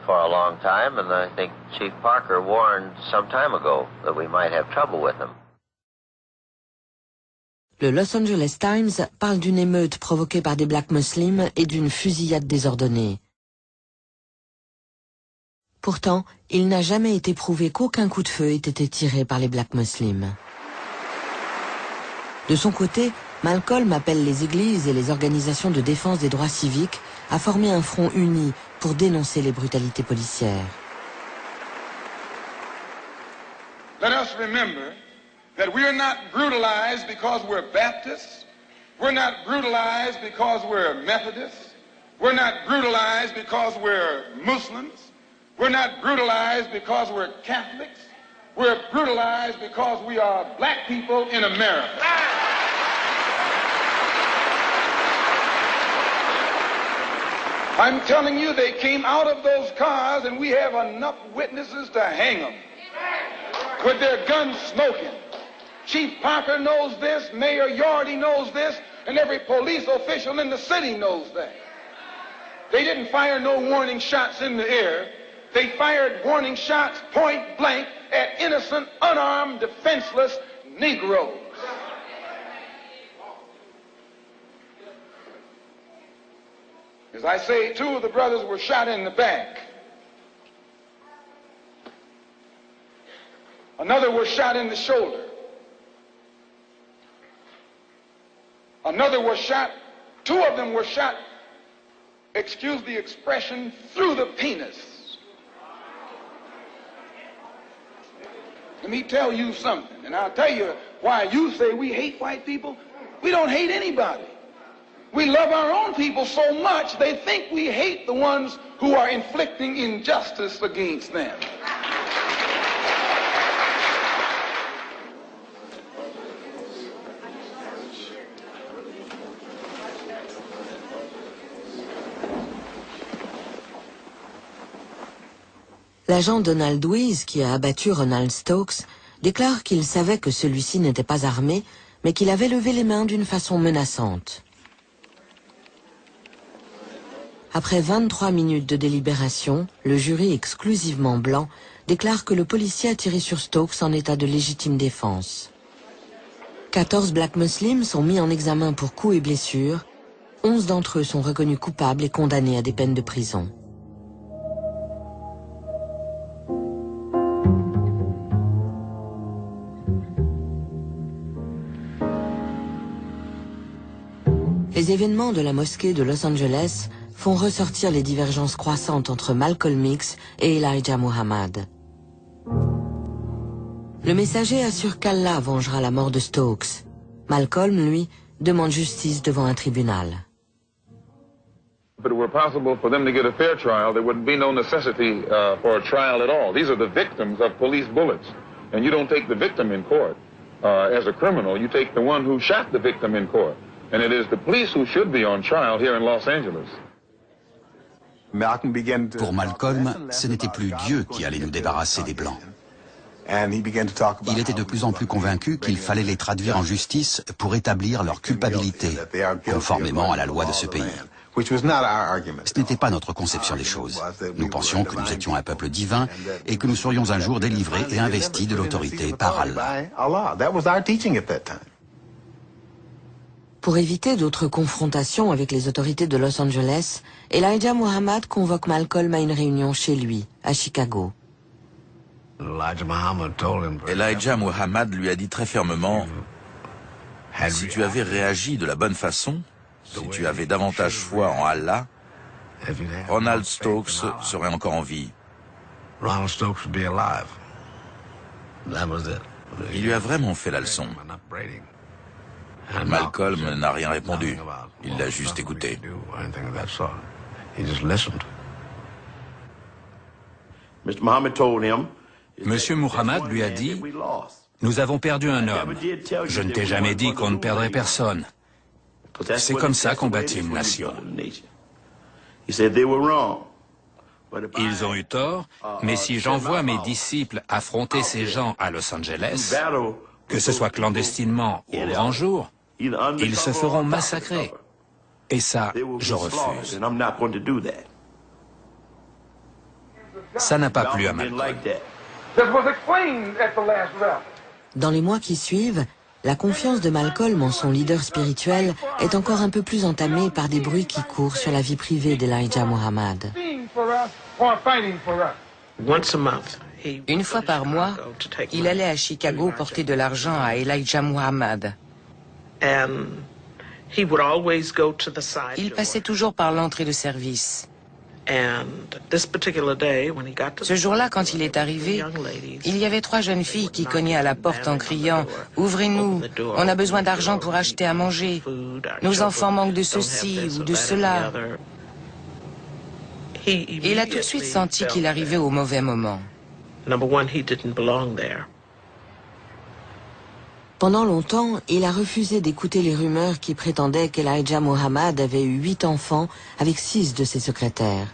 R: for a long time, and I think Chief Parker warned some time ago that we might have trouble with them.
E: Le Los Angeles Times parle d'une émeute provoquée par des Black Muslims et d'une fusillade désordonnée. Pourtant, il n'a jamais été prouvé qu'aucun coup de feu ait été tiré par les Black Muslims. De son côté, Malcolm appelle les églises et les organisations de défense des droits civiques à former un front uni pour dénoncer les brutalités policières.
B: Let us remember that we are not brutalized because we're Baptists. We're not brutalized because we're Methodists. We're not brutalized because we're Muslims. We're not brutalized because we're Catholics. We're brutalized because we are black people in America. I'm telling you, they came out of those cars and we have enough witnesses to hang them with their guns smoking. Chief Parker knows this, Mayor Yorty knows this, and every police official in the city knows that. They didn't fire no warning shots in the air. They fired warning shots point blank at innocent, unarmed, defenseless Negroes. As I say, 2 of the brothers were shot in the back. Another was shot in the shoulder. Another was shot, 2 of them were shot, excuse the expression, through the penis. Let me tell you something, and I'll tell you why you say we hate white people. We don't hate anybody. We love our own people so much they think we hate the ones who are inflicting injustice against them.
E: L'agent Donald Weiss, qui a abattu Ronald Stokes, déclare qu'il savait que celui-ci n'était pas armé, mais qu'il avait levé les mains d'une façon menaçante. Après 23 minutes de délibération, le jury exclusivement blanc déclare que le policier a tiré sur Stokes en état de légitime défense. 14 Black Muslims sont mis en examen pour coups et blessures. 11 d'entre eux sont reconnus coupables et condamnés à des peines de prison. Les événements de la mosquée de Los Angeles font ressortir les divergences croissantes entre Malcolm X et Elijah Muhammad. Le messager assure qu'Allah vengera la mort de Stokes. Malcolm, lui, demande justice devant un tribunal.
M: If it were possible for them to get a fair trial, there would be no necessity for a trial at all. These are the victims of police bullets. And you don't take the victim in court as a criminal, you take the one who shot the victim in court. And it is the police who should be on trial here in Los Angeles.
K: Pour Malcolm, ce n'était plus Dieu qui allait nous débarrasser des Blancs. Il était de plus en plus convaincu qu'il fallait les traduire en justice pour établir leur culpabilité, conformément à la loi de ce pays. Ce n'était pas notre conception des choses. Nous pensions que nous étions un peuple divin et que nous serions un jour délivrés et investis de l'autorité par Allah.
E: Pour éviter d'autres confrontations avec les autorités de Los Angeles, Elijah Muhammad convoque Malcolm à une réunion chez lui, à Chicago.
H: Elijah Muhammad lui a dit très fermement, « Si tu avais réagi de la bonne façon, si tu avais davantage foi en Allah, Ronald Stokes serait encore en vie. » Il lui a vraiment fait la leçon. Malcolm n'a rien répondu. Il l'a juste écouté.
G: Monsieur Muhammad lui a dit, « Nous avons perdu un homme. Je ne t'ai jamais dit qu'on ne perdrait personne. C'est comme ça qu'on bâtit une nation. » Ils ont eu tort, mais si j'envoie mes disciples affronter ces gens à Los Angeles, que ce soit clandestinement ou au grand jour, ils se feront massacrer. Et ça, je refuse. Ça n'a pas plu à Malcolm.
E: Dans les mois qui suivent, la confiance de Malcolm en son leader spirituel est encore un peu plus entamée par des bruits qui courent sur la vie privée d'Elijah Muhammad.
F: Une fois par mois, il allait à Chicago porter de l'argent à Elijah Muhammad. Il passait toujours par l'entrée de service. Ce jour-là, quand il est arrivé, il y avait 3 jeunes filles qui cognaient à la porte en criant « Ouvrez-nous, on a besoin d'argent pour acheter à manger. Nos enfants manquent de ceci ou de cela. » Il a tout de suite senti qu'il arrivait au mauvais moment.
E: Pendant longtemps, il a refusé d'écouter les rumeurs qui prétendaient qu'Elijah Muhammad avait eu 8 enfants avec 6 de ses secrétaires.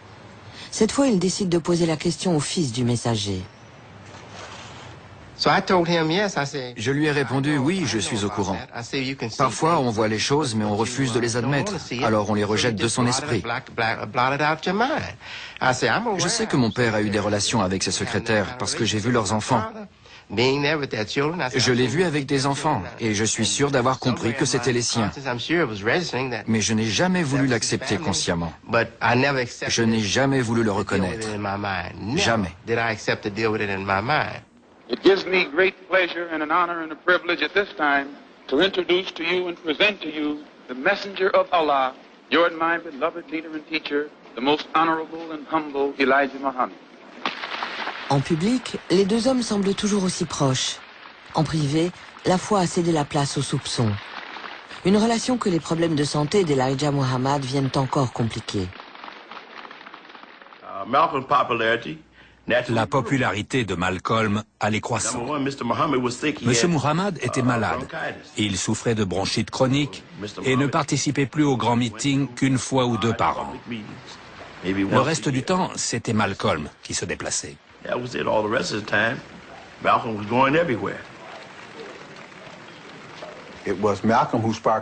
E: Cette fois, il décide de poser la question au fils du messager.
P: Je lui ai répondu, oui, je suis au courant. Parfois, on voit les choses, mais on refuse de les admettre. Alors, on les rejette de son esprit. Je sais que mon père a eu des relations avec ses secrétaires parce que j'ai vu leurs enfants. Je l'ai vu avec des enfants et je suis sûr d'avoir compris que c'était les siens. Mais je n'ai jamais voulu l'accepter consciemment. Je n'ai jamais voulu le reconnaître. Jamais.
B: It gives me great pleasure and an honor and a privilege at this time to introduce to you and present to you the messenger of Allah, your and my beloved leader and teacher, the most honorable and humble Elijah Muhammad.
E: En public, les 2 hommes semblent toujours aussi proches. En privé, la foi a cédé la place aux soupçons. Une relation que les problèmes de santé d'Elijah Muhammad viennent encore compliquer.
G: La popularité de Malcolm allait croissant. M. Muhammad était malade. Il souffrait de bronchite chronique et ne participait plus aux grands meetings qu'une fois ou 2 par an. Le reste du temps, c'était Malcolm qui se déplaçait.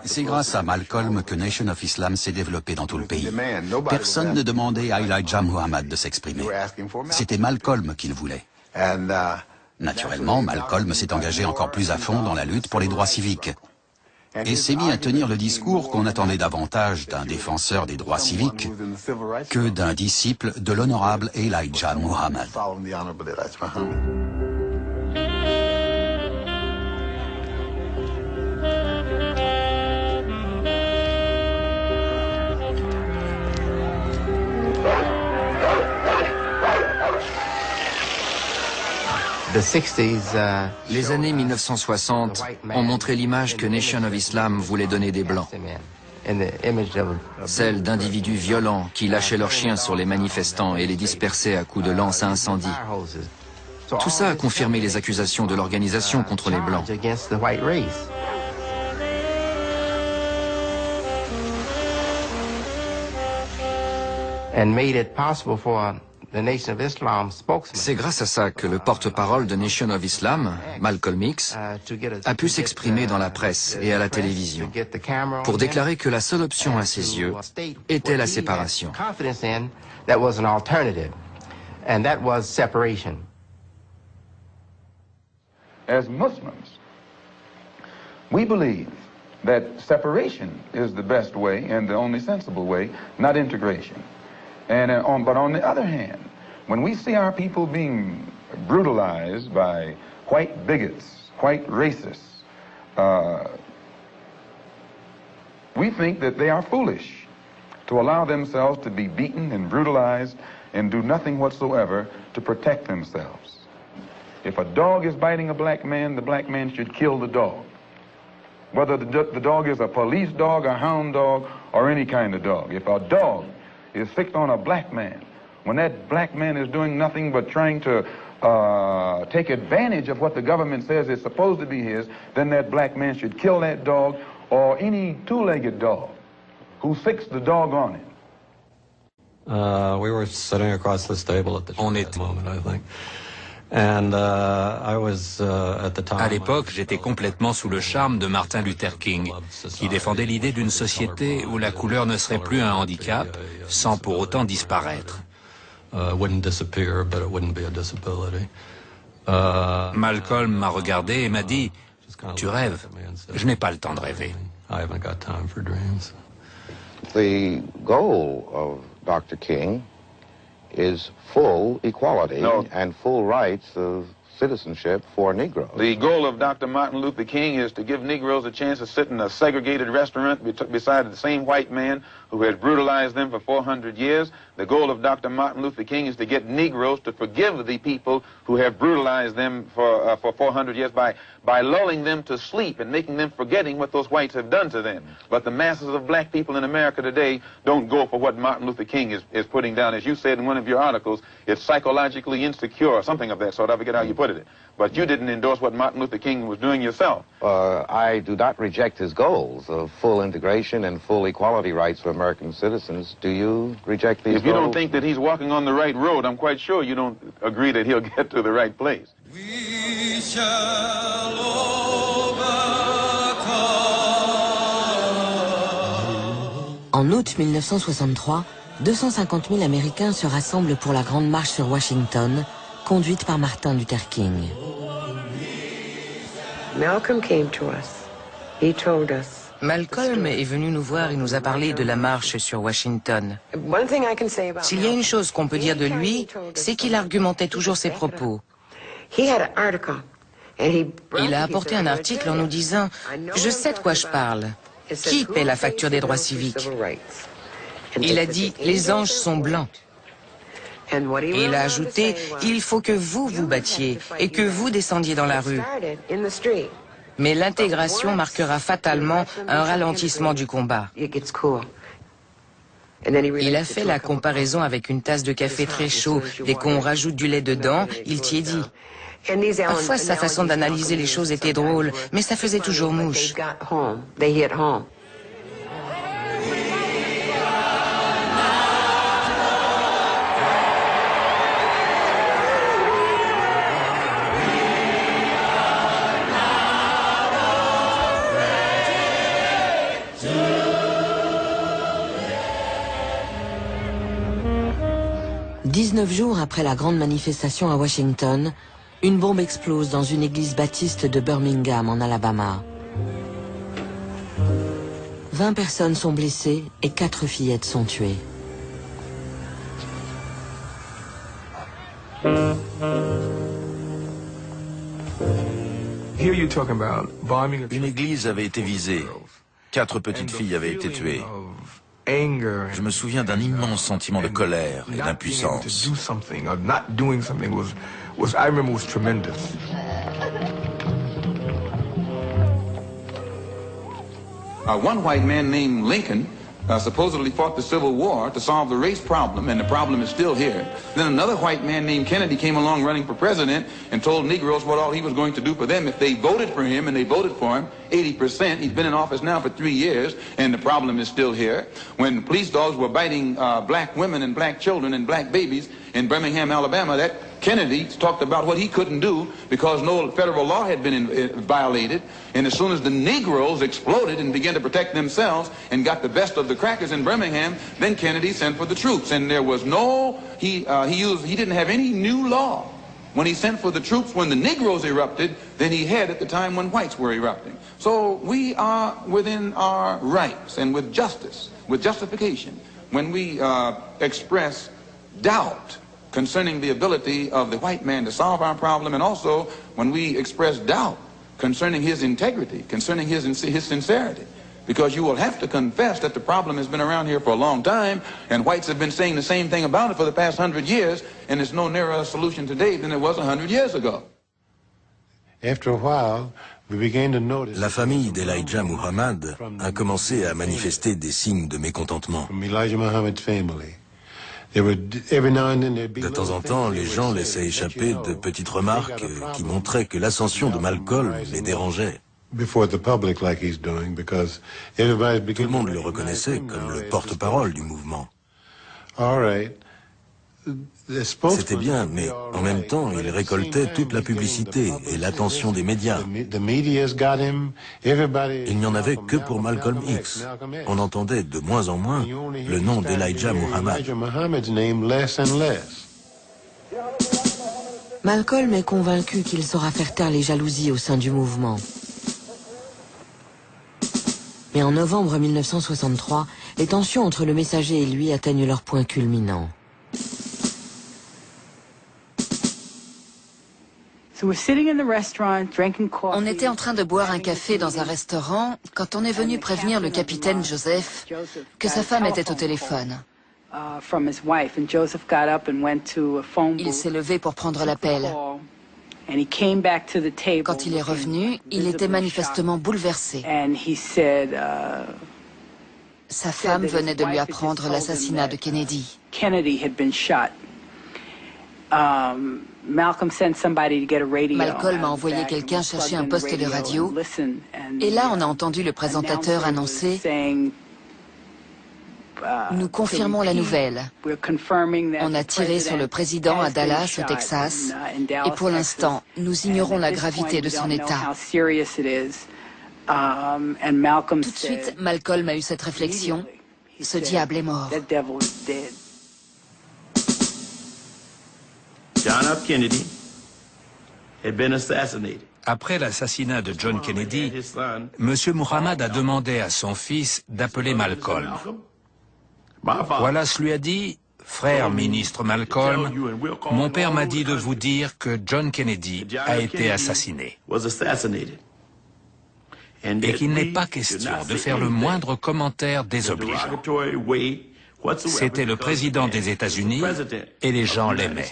K: C'est grâce à Malcolm que Nation of Islam s'est développé dans tout le pays. Personne ne demandait à Elijah Muhammad de s'exprimer. C'était Malcolm qui le voulait. Naturellement, Malcolm s'est engagé encore plus à fond dans la lutte pour les droits civiques. Et s'est mis à tenir le discours qu'on attendait davantage d'un défenseur des droits civiques que d'un disciple de l'honorable Elijah Muhammad.
P: Les années 1960 ont montré l'image que Nation of Islam voulait donner des Blancs. Celle d'individus violents qui lâchaient leurs chiens sur les manifestants et les dispersaient à coups de lance à incendie. Tout ça a confirmé les accusations de l'organisation contre les Blancs. C'est grâce à ça que le porte-parole de Nation of Islam, Malcolm X, a pu s'exprimer dans la presse et à la télévision pour déclarer que la seule option à ses yeux était la séparation.
B: As Muslims, we believe that separation is the best way and the only sensible way, not integration. But on the other hand, when we see our people being brutalized by white bigots, white racists, we think that they are foolish to allow themselves to be beaten and brutalized and do nothing whatsoever to protect themselves. If a dog is biting a black man, the black man should kill the dog. Whether the dog is a police dog, a hound dog, or any kind of dog. If a dog is fixed on a black man, when that black man is doing nothing but trying to take advantage of what the government says is supposed to be his, then that black man should kill that dog or any two-legged dog who fixed the dog on him.
S: We were sitting across this table at the moment, I think.
G: À l'époque, j'étais complètement sous le charme de Martin Luther King, qui défendait l'idée d'une société où la couleur ne serait plus un handicap, sans pour autant disparaître. Malcolm m'a regardé et m'a dit « Tu rêves, je n'ai pas le temps de rêver ».
S: The goal of Dr. King is full equality and full rights of citizenship for Negroes.
M: The goal of Dr. Martin Luther King is to give Negroes a chance to sit in a segregated restaurant beside the same white man who has brutalized them for 400 years. The goal of Dr. Martin Luther King is to get Negroes to forgive the people who have brutalized them for 400 years by lulling them to sleep and making them forgetting what those whites have done to them. But the masses of black people in America today don't go for what Martin Luther King is putting down. As you said in one of your articles, it's psychologically insecure or something of that sort. I forget how you put it. But you didn't endorse what Martin Luther King was doing yourself.
S: I do not reject his goals of full integration and full equality rights for American citizens. Do you reject these goals?
M: If you don't think that he's walking on the right road, I'm quite sure you don't agree that he'll get to the right place.
E: We shall En août 1963, 250 000 Américains se rassemblent pour la Grande Marche sur Washington, conduite par Martin Luther King.
F: Malcolm est venu nous voir et nous a parlé de la marche sur Washington. S'il y a une chose qu'on peut dire de lui, c'est qu'il argumentait toujours ses propos. Il a apporté un article en nous disant « Je sais de quoi je parle. Qui paie la facture des droits civiques ?» Il a dit « Les anges sont blancs ». Et il a ajouté « Il faut que vous vous battiez et que vous descendiez dans la rue. Mais l'intégration marquera fatalement un ralentissement du combat. » Il a fait la comparaison avec une tasse de café très chaud. Dès qu'on rajoute du lait dedans, il tiédit. Parfois, sa façon d'analyser les choses était drôle, mais ça faisait toujours mouche.
E: 19 jours après la grande manifestation à Washington, une bombe explose dans une église baptiste de Birmingham, en Alabama. 20 personnes sont blessées et 4 fillettes sont tuées.
H: Une église avait été visée. 4 petites filles avaient été tuées. Je me souviens d'un immense sentiment de colère et d'impuissance.
M: One white man named Lincoln supposedly fought the Civil War to solve the race problem, and the problem is still here. Then another white man named Kennedy came along running for president and told Negroes what all he was going to do for them if they voted for him, and they voted for him, 80%. He's been in office now for 3 years, and the problem is still here. When police dogs were biting black women and black children and black babies in Birmingham, Alabama, that Kennedy talked about what he couldn't do because no federal law had been violated. And as soon as the Negroes exploded and began to protect themselves and got the best of the crackers in Birmingham, then Kennedy sent for the troops. And there was no, he didn't have any new law. When he sent for the troops, when the Negroes erupted, than he had at the time when whites were erupting. So we are within our rights and with justice, with justification, when we express doubt concerning the ability of the white man to solve our problem, and also when we express doubt concerning his integrity, concerning his sincerity. Because you will have to confess that the problem has been around here for a long time, and whites have been saying the same thing about it for the past 100 years, and there's no nearer a solution today than there was 100 years ago.
J: After a while, we began to notice. La famille d'Elijah Muhammad a commencé à manifester des signes de mécontentement.
C: From Elijah Muhammad's family.
J: De temps en temps, les gens laissaient échapper de petites remarques qui montraient que l'ascension de Malcolm les dérangeait. Tout le monde le reconnaissait comme le porte-parole du mouvement. C'était bien, mais en même temps, il récoltait toute la publicité et l'attention des médias. Il n'y en avait que pour Malcolm X. On entendait de moins en moins le nom d'Elijah Muhammad.
E: Malcolm est convaincu qu'il saura faire taire les jalousies au sein du mouvement. Mais en novembre 1963, les tensions entre le messager et lui atteignent leur point culminant.
T: On était en train de boire un café dans un restaurant quand on est venu prévenir le capitaine Joseph que sa femme était au téléphone. Il s'est levé pour prendre l'appel. Quand il est revenu, il était manifestement bouleversé. Sa femme venait de lui apprendre l'assassinat de Kennedy. Malcolm a envoyé quelqu'un chercher un poste de radio, et là on a entendu le présentateur annoncer « Nous confirmons la nouvelle. On a tiré sur le président à Dallas, au Texas, et pour l'instant, nous ignorons la gravité de son état. » Tout de suite, Malcolm a eu cette réflexion. Ce diable est mort.
G: John F. Kennedy had been assassinated. Après l'assassinat de John Kennedy, M. Muhammad a demandé à son fils d'appeler Malcolm. Wallace lui a dit, « Frère ministre Malcolm, mon père m'a dit de vous dire que John Kennedy a été assassiné. Et qu'il n'est pas question de faire le moindre commentaire désobligeant. C'était le président des États-Unis et les gens l'aimaient. »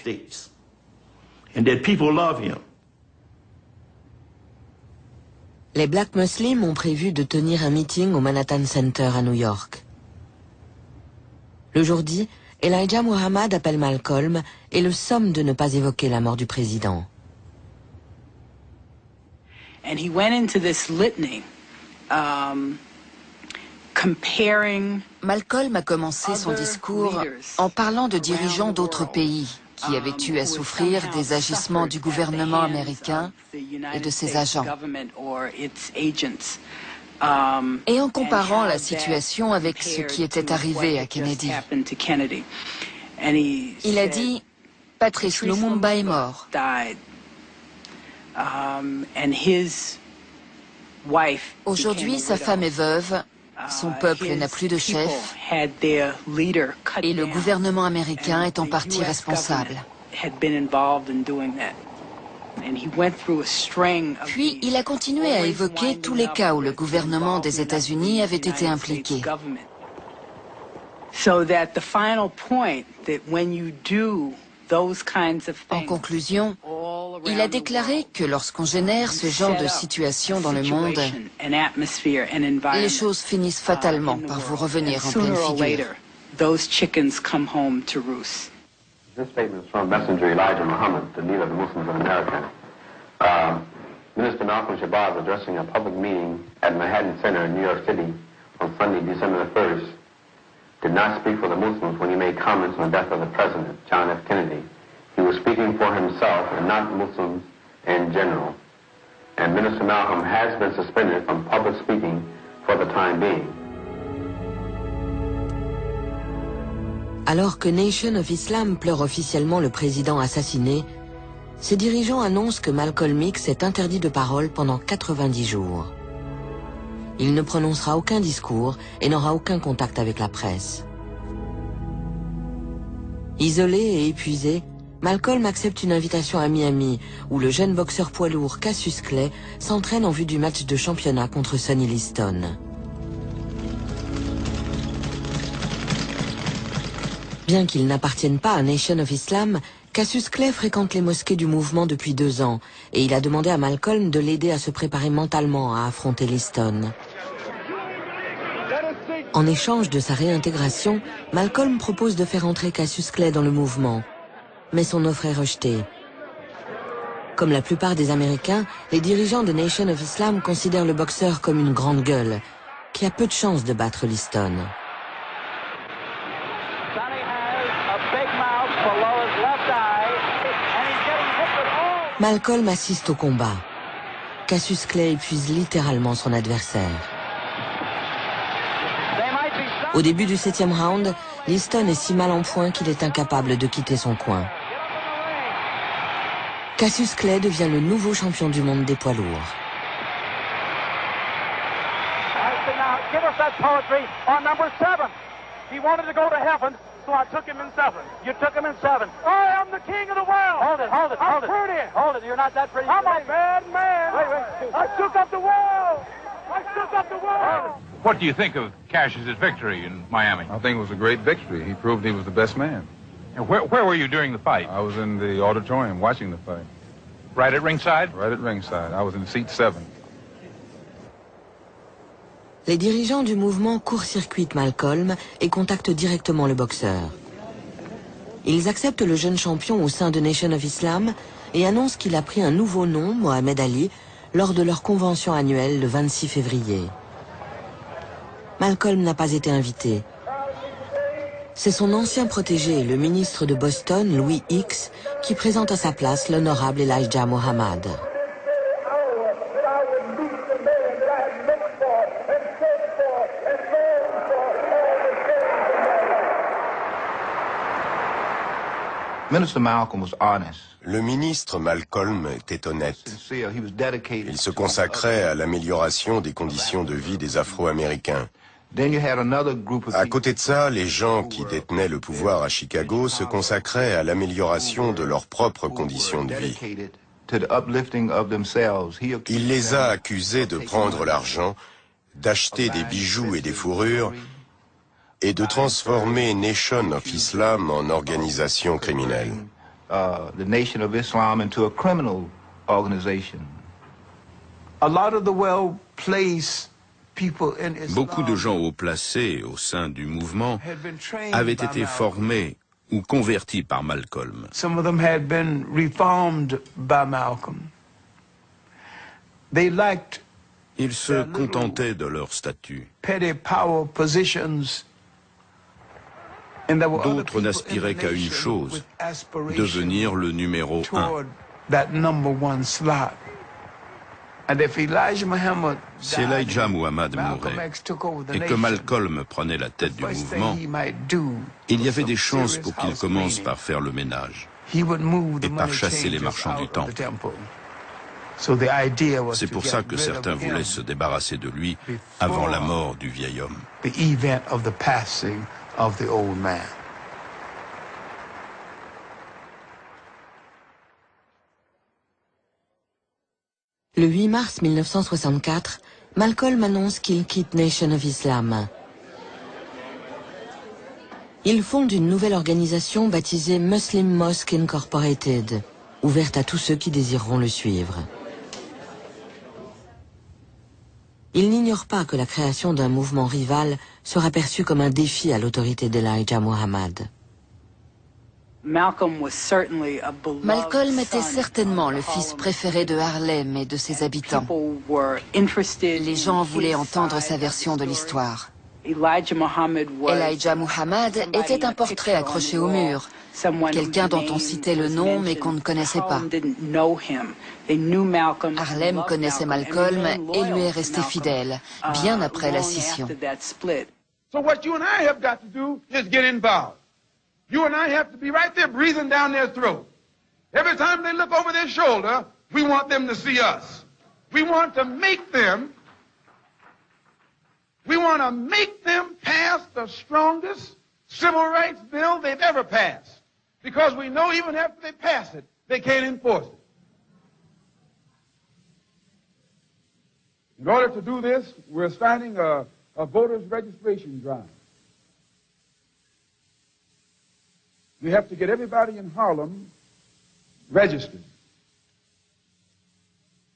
E: Les Black Muslims ont prévu de tenir un meeting au Manhattan Center à New York. Le jour dit, Elijah Muhammad appelle Malcolm et le somme de ne pas évoquer la mort du président.
T: Malcolm a commencé son discours en parlant de dirigeants d'autres pays qui avaient eu à souffrir des agissements du gouvernement américain et de ses agents. Et en comparant la situation avec ce qui était arrivé à Kennedy. Il a dit, Patrice Lumumba est mort. Aujourd'hui, sa femme est veuve, son peuple n'a plus de chef, et le gouvernement américain est en partie responsable. Puis, il a continué à évoquer tous les cas où le gouvernement des États-Unis avait été impliqué. En conclusion, il a déclaré que lorsqu'on génère ce genre de situation dans le monde, les choses finissent fatalement par vous revenir en pleine figure.
U: This statement is from Messenger Elijah Muhammad, the leader of the Muslims in America. Minister Malcolm Shabazz, addressing a public meeting at Manhattan Center in New York City on Sunday, December the 1st, did not speak for the Muslims when he made comments on the death of the President, John F. Kennedy. He was speaking for himself and not Muslims in general. And Minister Malcolm has been suspended from public speaking for the time being.
E: Alors que Nation of Islam pleure officiellement le président assassiné, ses dirigeants annoncent que Malcolm X est interdit de parole pendant 90 jours. Il ne prononcera aucun discours et n'aura aucun contact avec la presse. Isolé et épuisé, Malcolm accepte une invitation à Miami, où le jeune boxeur poids lourd Cassius Clay s'entraîne en vue du match de championnat contre Sonny Liston. Bien qu'il n'appartienne pas à Nation of Islam, Cassius Clay fréquente les mosquées du mouvement depuis 2 ans et il a demandé à Malcolm de l'aider à se préparer mentalement à affronter Liston. En échange de sa réintégration, Malcolm propose de faire entrer Cassius Clay dans le mouvement, mais son offre est rejetée. Comme la plupart des Américains, les dirigeants de Nation of Islam considèrent le boxeur comme une grande gueule, qui a peu de chances de battre Liston. Malcolm assiste au combat. Cassius Clay épuise littéralement son adversaire. Au début du 7e round, Liston est si mal en point qu'il est incapable de quitter son coin. Cassius Clay devient le nouveau champion du monde des poids lourds.
A: Give us that poetry on number 7. He wanted to go to heaven, so I took him in 7. You took him in 7. I am the king of the world. Hold it, hold it, hold it. I'm pretty. Hold it, you're not that pretty. I'm a bad man. Wait. I shook up the world. I shook up the world.
V: What do you think of Cassius' victory in Miami?
W: I think it was a great victory. He proved he was the best man.
V: And where were you during the fight?
W: I was in the auditorium watching the fight.
V: Right at ringside?
W: Right at ringside. I was in seat 7.
E: Les dirigeants du mouvement court-circuitent Malcolm et contactent directement le boxeur. Ils acceptent le jeune champion au sein de Nation of Islam et annoncent qu'il a pris un nouveau nom, Mohamed Ali, lors de leur convention annuelle le 26 février. Malcolm n'a pas été invité. C'est son ancien protégé, le ministre de Boston, Louis Hicks, qui présente à sa place l'honorable Elijah Muhammad.
C: Le ministre Malcolm était honnête. Il se consacrait à l'amélioration des conditions de vie des Afro-Américains. À côté de ça, les gens qui détenaient le pouvoir à Chicago se consacraient à l'amélioration de leurs propres conditions de vie. Il les a accusés de prendre l'argent, d'acheter des bijoux et des fourrures, et de transformer Nation of Islam en organisation criminelle.
D: Beaucoup de gens haut placés au sein du mouvement avaient été formés ou convertis par Malcolm. Ils se contentaient de leur statut. D'autres n'aspiraient qu'à une chose, devenir le numéro 1. Si Elijah Muhammad mourait et que Malcolm prenait la tête du mouvement, il y avait des chances pour qu'il commence par faire le ménage et par chasser les marchands du temple. C'est pour ça que certains voulaient se débarrasser de lui avant la mort du vieil homme.
E: Le 8 mars 1964, Malcolm annonce qu'il quitte Nation of Islam. Il fonde une nouvelle organisation baptisée Muslim Mosque Incorporated, ouverte à tous ceux qui désireront le suivre. Il n'ignore pas que la création d'un mouvement rival sera perçue comme un défi à l'autorité d'Elijah Muhammad.
T: Malcolm était certainement le fils préféré de Harlem et de ses habitants. Les gens voulaient entendre sa version de l'histoire. Elijah Muhammad était un portrait accroché au mur, quelqu'un dont on citait le nom mais qu'on ne connaissait pas. Harlem connaissait Malcolm et lui est resté fidèle, bien après la scission.
B: You and I have to be right there breathing down their throat. Every time they look over their shoulder, we want them to see us. We want to make them pass the strongest civil rights bill they've ever passed. Because we know even after they pass it, they can't enforce it. In order to do this, we're starting a voters registration drive. We have to get everybody in Harlem registered,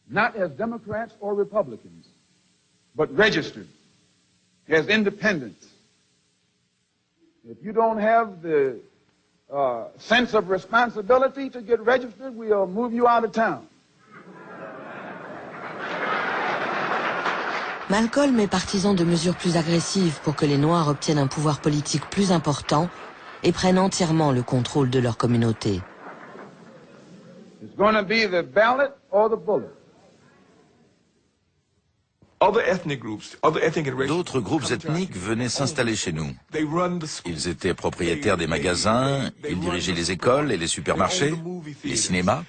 B: not as Democrats or Republicans, but registered as independents. If you don't have the sense of responsibility to get registered, we'll move you out of town.
E: Malcolm est partisan de mesures plus agressives pour que les Noirs obtiennent un pouvoir politique plus important et prennent entièrement le contrôle de leur communauté.
B: It's going to be the ballot or the bullet.
H: D'autres groupes ethniques venaient s'installer chez nous. Ils étaient propriétaires des magasins, ils dirigeaient les écoles et les supermarchés, les cinémas.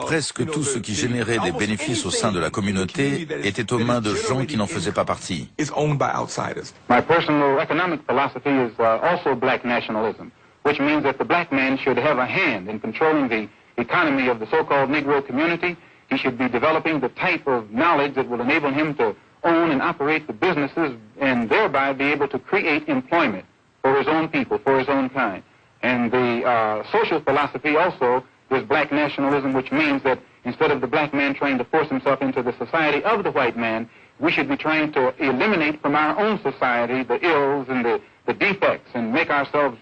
H: Presque tout ce qui générait des bénéfices au sein de la communauté était aux mains de gens qui n'en faisaient pas partie.
U: My personal economic philosophy is also black nationalism, which means that the black man should have a hand in controlling the economy of the so-called Negro community. He should be developing the type of knowledge that will enable him to own and operate the businesses and thereby be able to create employment for his own people, for his own kind. And the social philosophy also is black nationalism, which means that instead of the black man trying to force himself into the society of the white man, we should be trying to eliminate from our own society the ills and the defects and make ourselves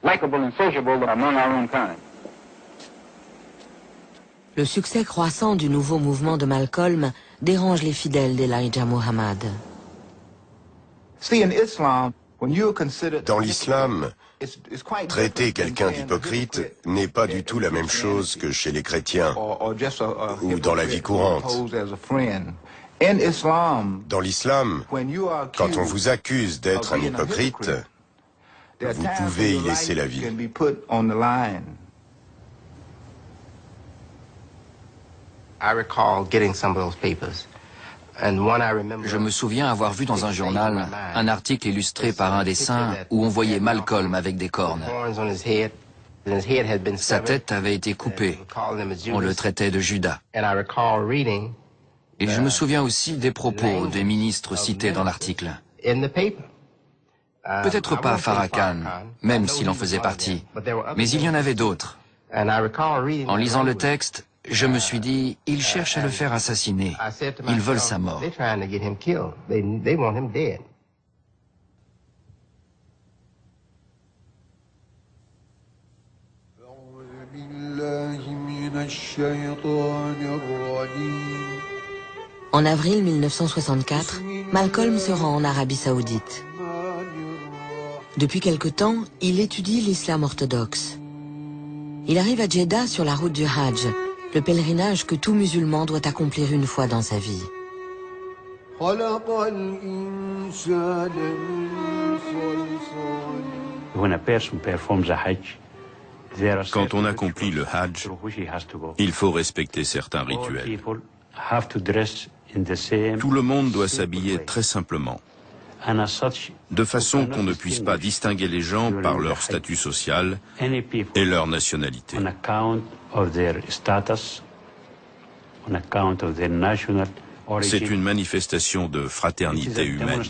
U: likable and sociable among our own kind.
E: Le succès croissant du nouveau mouvement de Malcolm dérange les fidèles d'Elijah Muhammad.
C: Dans l'islam, traiter quelqu'un d'hypocrite n'est pas du tout la même chose que chez les chrétiens ou dans la vie courante. Dans l'islam, quand on vous accuse d'être un hypocrite, vous pouvez y laisser la vie.
P: Je me souviens avoir vu dans un journal un article illustré par un des saints où on voyait Malcolm avec des cornes. Sa tête avait été coupée. On le traitait de Judas. Et je me souviens aussi des propos des ministres cités dans l'article. Peut-être pas Farrakhan, même s'il en faisait partie, mais il y en avait d'autres. En lisant le texte, je me suis dit, ils cherchent à le faire assassiner. Ils veulent sa mort.
E: En avril 1964, Malcolm se rend en Arabie Saoudite. Depuis quelque temps, il étudie l'islam orthodoxe. Il arrive à Jeddah sur la route du Hajj, le pèlerinage que tout musulman doit accomplir une fois dans sa vie.
D: Quand on accomplit le Hajj, il faut respecter certains rituels. Tout le monde doit s'habiller très simplement, de façon qu'on ne puisse pas distinguer les gens par leur statut social et leur nationalité. C'est une manifestation de fraternité humaine.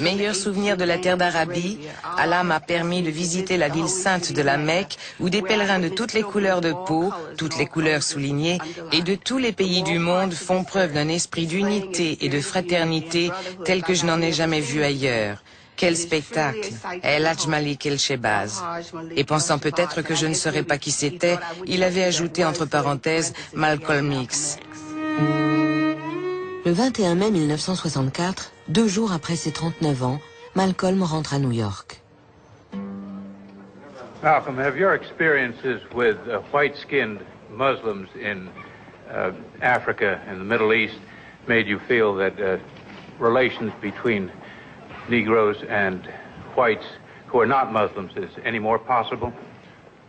F: Meilleur souvenir de la terre d'Arabie, Allah m'a permis de visiter la ville sainte de la Mecque, où des pèlerins de toutes les couleurs de peau, toutes les couleurs soulignées, et de tous les pays du monde font preuve d'un esprit d'unité et de fraternité tel que je n'en ai jamais vu ailleurs. Quel spectacle! El Hadj Malik El Shebaz. Et pensant peut-être que je ne saurais pas qui c'était, il avait ajouté entre parenthèses Malcolm X.
E: Le 21 mai 1964, 2 jours après ses 39 ans, Malcolm rentre à New York.
V: Malcolm, have your experiences with white-skinned Muslims in Africa and the Middle East made you feel that relations between Negroes and whites who are not Muslims is any more possible?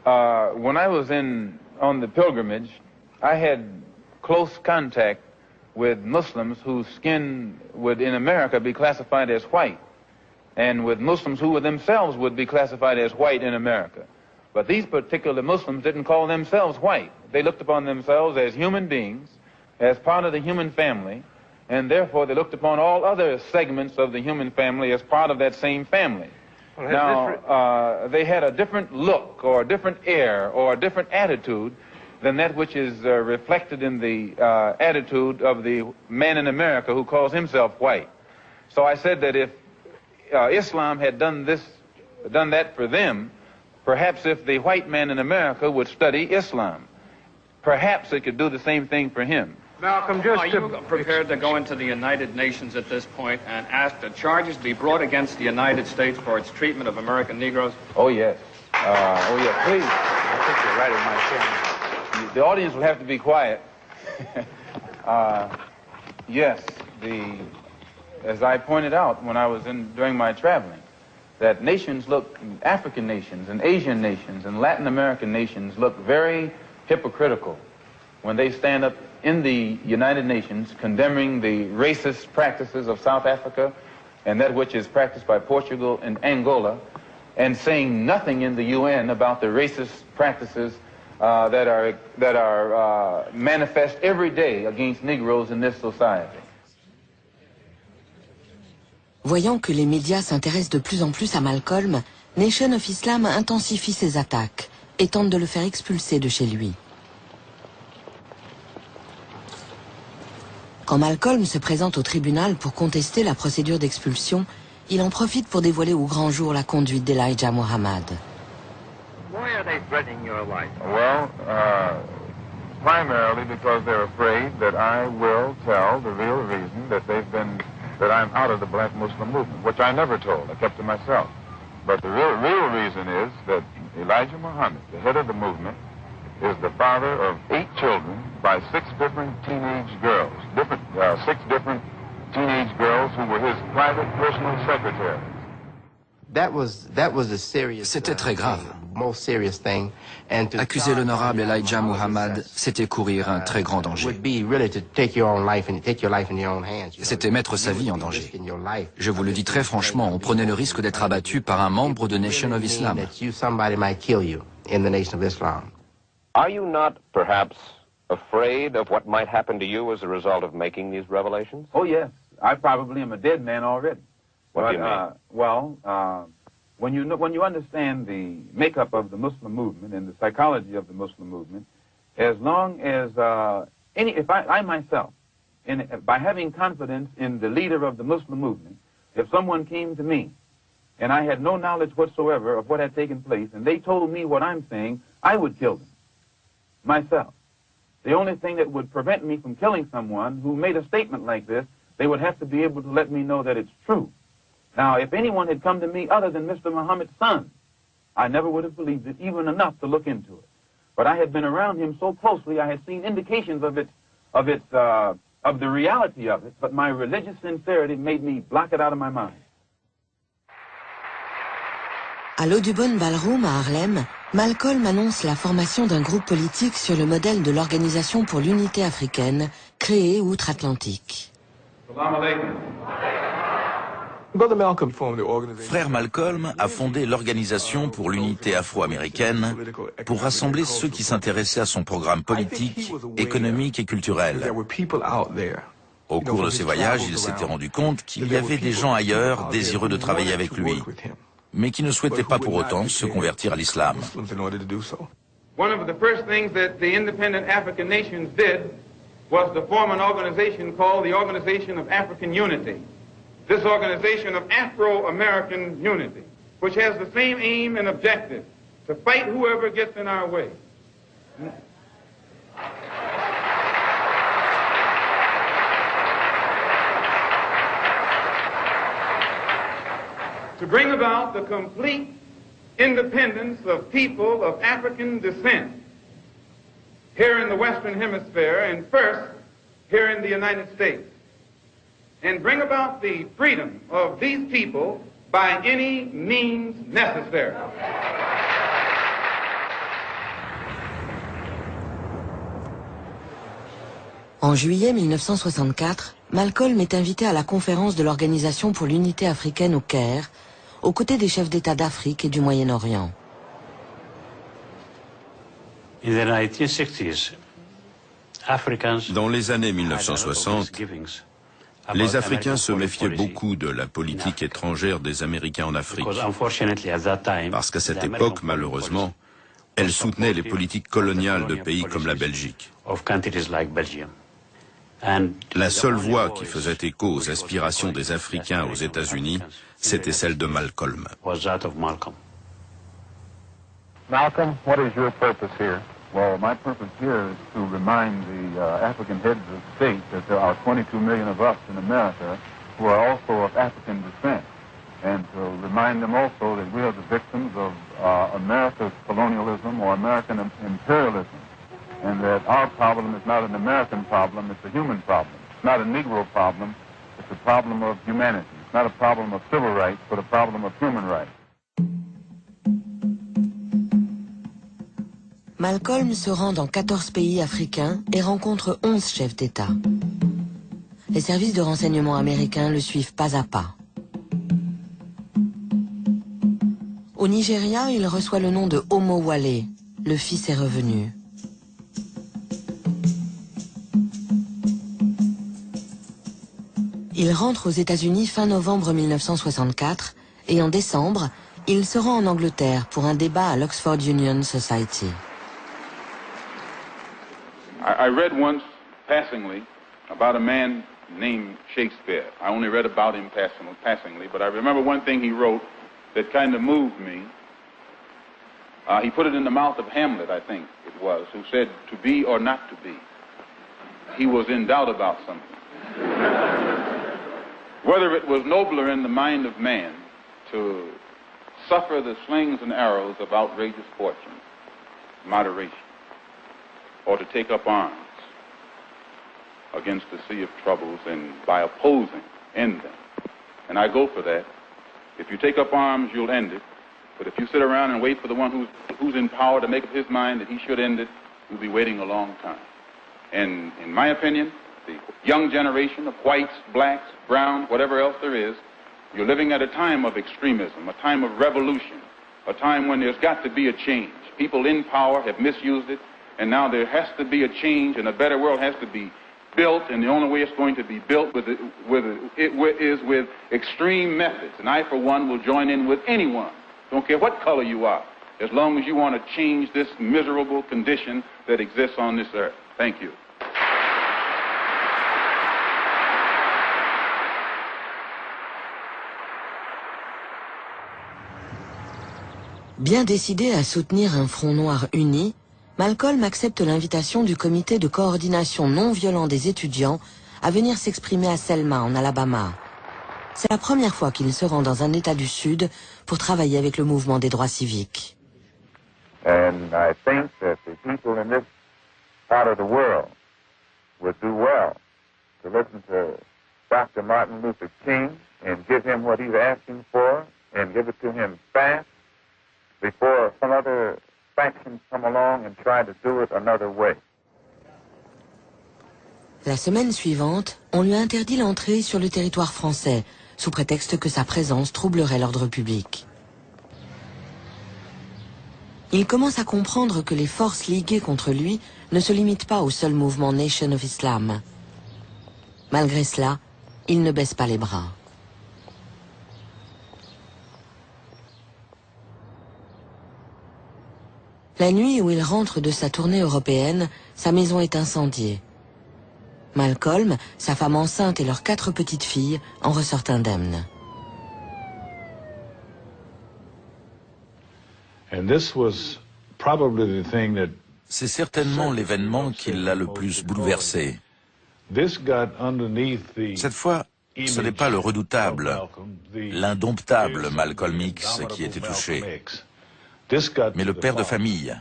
W: When I was on the pilgrimage, I had close contact with Muslims whose skin would in America be classified as white, and with Muslims who themselves would be classified as white in America. But these particular Muslims didn't call themselves white. They looked upon themselves as human beings, as part of the human family, and therefore they looked upon all other segments of the human family as part of that same family. Now, they had a different look or a different air or a different attitude than that which is reflected in the attitude of the man in America who calls himself white. So I said that if Islam had done that for them, perhaps if the white man in America would study Islam, perhaps it could do the same thing for him.
V: Malcolm, just
I: are you prepared to go into the United Nations at this point and ask that charges be brought against the United States for its treatment of American Negroes?
W: Oh, yes. Please. I think you're right in my chairman. The audience will have to be quiet. Yes, as I pointed out when I was during my traveling, that African nations and Asian nations and Latin American nations look very hypocritical when they stand up in the United Nations condemning the racist practices of South Africa and that which is practiced by Portugal and Angola, and saying nothing in the UN about the racist practices that are manifest every day against Negroes in this society.
E: Voyant que les médias s'intéressent de plus en plus à Malcolm, Nation of Islam intensifie ses attaques et tente de le faire expulser de chez lui. Quand Malcolm se présente au tribunal pour contester la procédure d'expulsion, il en profite pour dévoiler au grand jour la conduite d'Elijah Muhammad.
U: Why are they threatening your life?
W: Well, primarily because they're afraid that I will tell the real reason that I'm out of the black Muslim movement, which I never told. I kept to myself. But the real reason is that Elijah Muhammad, the head of the movement, is the father of 8 children by 6 different teenage girls, 6 different teenage girls who were his private personal secretaries.
P: C'était très grave. Accuser l'honorable Elijah Muhammad, c'était courir un très grand danger. C'était mettre sa vie en danger. Je vous le dis très franchement, on prenait le risque d'être abattu par un membre de Nation of Islam.
Q: Are you not, perhaps, afraid of what might happen to you as a result of making these revelations?
W: Oh, yes. I probably am a dead man already.
Q: What do you mean?
W: When you understand the makeup of the Muslim movement and the psychology of the Muslim movement, as long as I myself, by having confidence in the leader of the Muslim movement, if someone came to me and I had no knowledge whatsoever of what had taken place, and they told me what I'm saying, I would kill them myself. The only thing that would prevent me from killing someone who made a statement like this, they would have to be able to let me know that it's true. Now, if anyone had come to me other than Mr. Muhammad's son, I never would have believed it, even enough to look into it. But I had been around him so closely, I had seen indications of the reality of it, but my religious sincerity made me block it out of my mind.
E: À l'Audubon Ballroom à Harlem, Malcolm annonce la formation d'un groupe politique sur le modèle de l'Organisation pour l'Unité africaine, créée outre-Atlantique.
H: Frère Malcolm a fondé l'Organisation pour l'Unité afro-américaine pour rassembler ceux qui s'intéressaient à son programme politique, économique et culturel. Au cours de ses voyages, il s'était rendu compte qu'il y avait des gens ailleurs désireux de travailler avec lui, mais qui ne souhaitaient pas pour autant se convertir à l'islam.
W: One of the first things that the independent African nations did was to form an organization called the Organization of African Unity. This organization of Afro-American unity, which has the same aim and objective, to fight whoever gets in our way. To bring about the complete independence of people of African descent here in the Western Hemisphere, and first here in the United States, and bring about the freedom of these people by any means necessary.
E: En juillet 1964, Malcolm est invité à la conférence de l'Organisation pour l'Unité africaine au Caire, aux côtés des chefs d'État d'Afrique et du Moyen-Orient.
D: Dans les années 1960, les Africains se méfiaient beaucoup de la politique étrangère des Américains en Afrique, parce qu'à cette époque, malheureusement, elle soutenait les politiques coloniales de pays comme la Belgique. La seule voix qui faisait écho aux aspirations des Africains aux États-Unis, c'était celle de Malcolm.
U: Malcolm, what is your purpose here?
W: Well, my purpose here is to remind the African heads of state that there are 22 million of us in America who are also of African descent, and to remind them also that we are the victims of America's colonialism or American imperialism, and that our problem is not an American problem, it's a human problem. It's not a Negro problem, it's a problem of humanity. It's not a problem of civil rights, but a problem of human rights.
E: Malcolm se rend dans 14 pays africains et rencontre 11 chefs d'État. Les services de renseignement américains le suivent pas à pas. Au Nigeria, il reçoit le nom de Homo Wale, le fils est revenu. Il rentre aux États-Unis fin novembre 1964 et en décembre, il se rend en Angleterre pour un débat à l'Oxford Union Society.
W: I read once, passingly, about a man named Shakespeare. I only read about him passingly, but I remember one thing he wrote that kind of moved me. He put it in the mouth of Hamlet, I think it was, who said, to be or not to be. He was in doubt about something. Whether it was nobler in the mind of man to suffer the slings and arrows of outrageous fortune, moderation, or to take up arms against the sea of troubles and by opposing, end them. And I go for that. If you take up arms, you'll end it. But if you sit around and wait for the one who's in power to make up his mind that he should end it, you'll be waiting a long time. And in my opinion, the young generation of whites, blacks, browns, whatever else there is, you're living at a time of extremism, a time of revolution, a time when there's got to be a change. People in power have misused it, and now there has to be a change, and a better world has to be built, and the only way it's going to be built is with extreme methods. And I, for one, will join in with anyone, don't care what color you are, as long as you want to change this miserable condition that exists on this earth. Thank you.
E: Bien décidé à soutenir un front noir uni, Malcolm accepte l'invitation du comité de coordination non violent des étudiants à venir s'exprimer à Selma, en Alabama. C'est la première fois qu'il se rend dans un État du Sud pour travailler avec le mouvement des droits civiques.
W: And I think that the people in this part of the world would do well to listen to Dr. Martin Luther King and give him what he's asking for and give it to him fast before some other factions come along and try to do it another way.
E: La semaine suivante, on lui interdit l'entrée sur le territoire français, sous prétexte que sa présence troublerait l'ordre public. Il commence à comprendre que les forces liguées contre lui ne se limitent pas au seul mouvement Nation of Islam. Malgré cela, il ne baisse pas les bras. La nuit où il rentre de sa tournée européenne, sa maison est incendiée. Malcolm, sa femme enceinte et leurs 4 petites filles en ressortent indemnes.
H: C'est certainement l'événement qui l'a le plus bouleversé. Cette fois, ce n'est pas le redoutable, l'indomptable Malcolm X qui était touché, mais le père de famille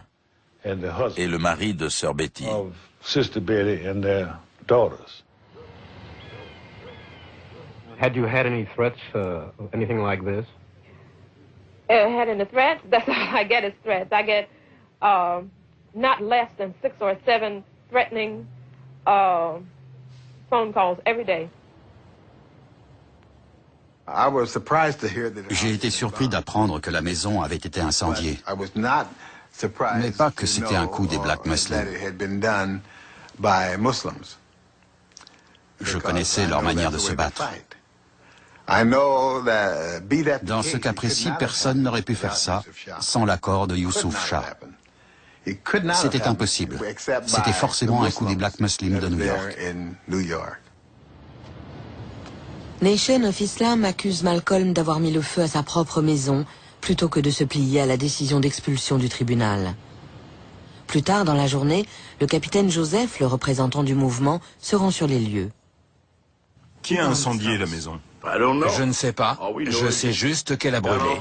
H: et le mari de Sœur Betty.
L: Had you had any threats, anything like this?
N: Had any threats? That's all I get is threats. I get not less than 6 or 7 threatening phone calls every day.
K: J'ai été surpris d'apprendre que la maison avait été incendiée, mais pas que c'était un coup des Black Muslims. Je connaissais leur manière de se battre. Dans ce cas précis, personne n'aurait pu faire ça sans l'accord de Youssouf Shah. C'était impossible. C'était forcément un coup des Black Muslims de New York.
E: Nation of Islam accuse Malcolm d'avoir mis le feu à sa propre maison plutôt que de se plier à la décision d'expulsion du tribunal. Plus tard dans la journée, le capitaine Joseph, le représentant du mouvement, se rend sur les lieux.
O: Qui a incendié la maison?
G: Je ne sais pas. Je sais juste qu'elle a brûlé.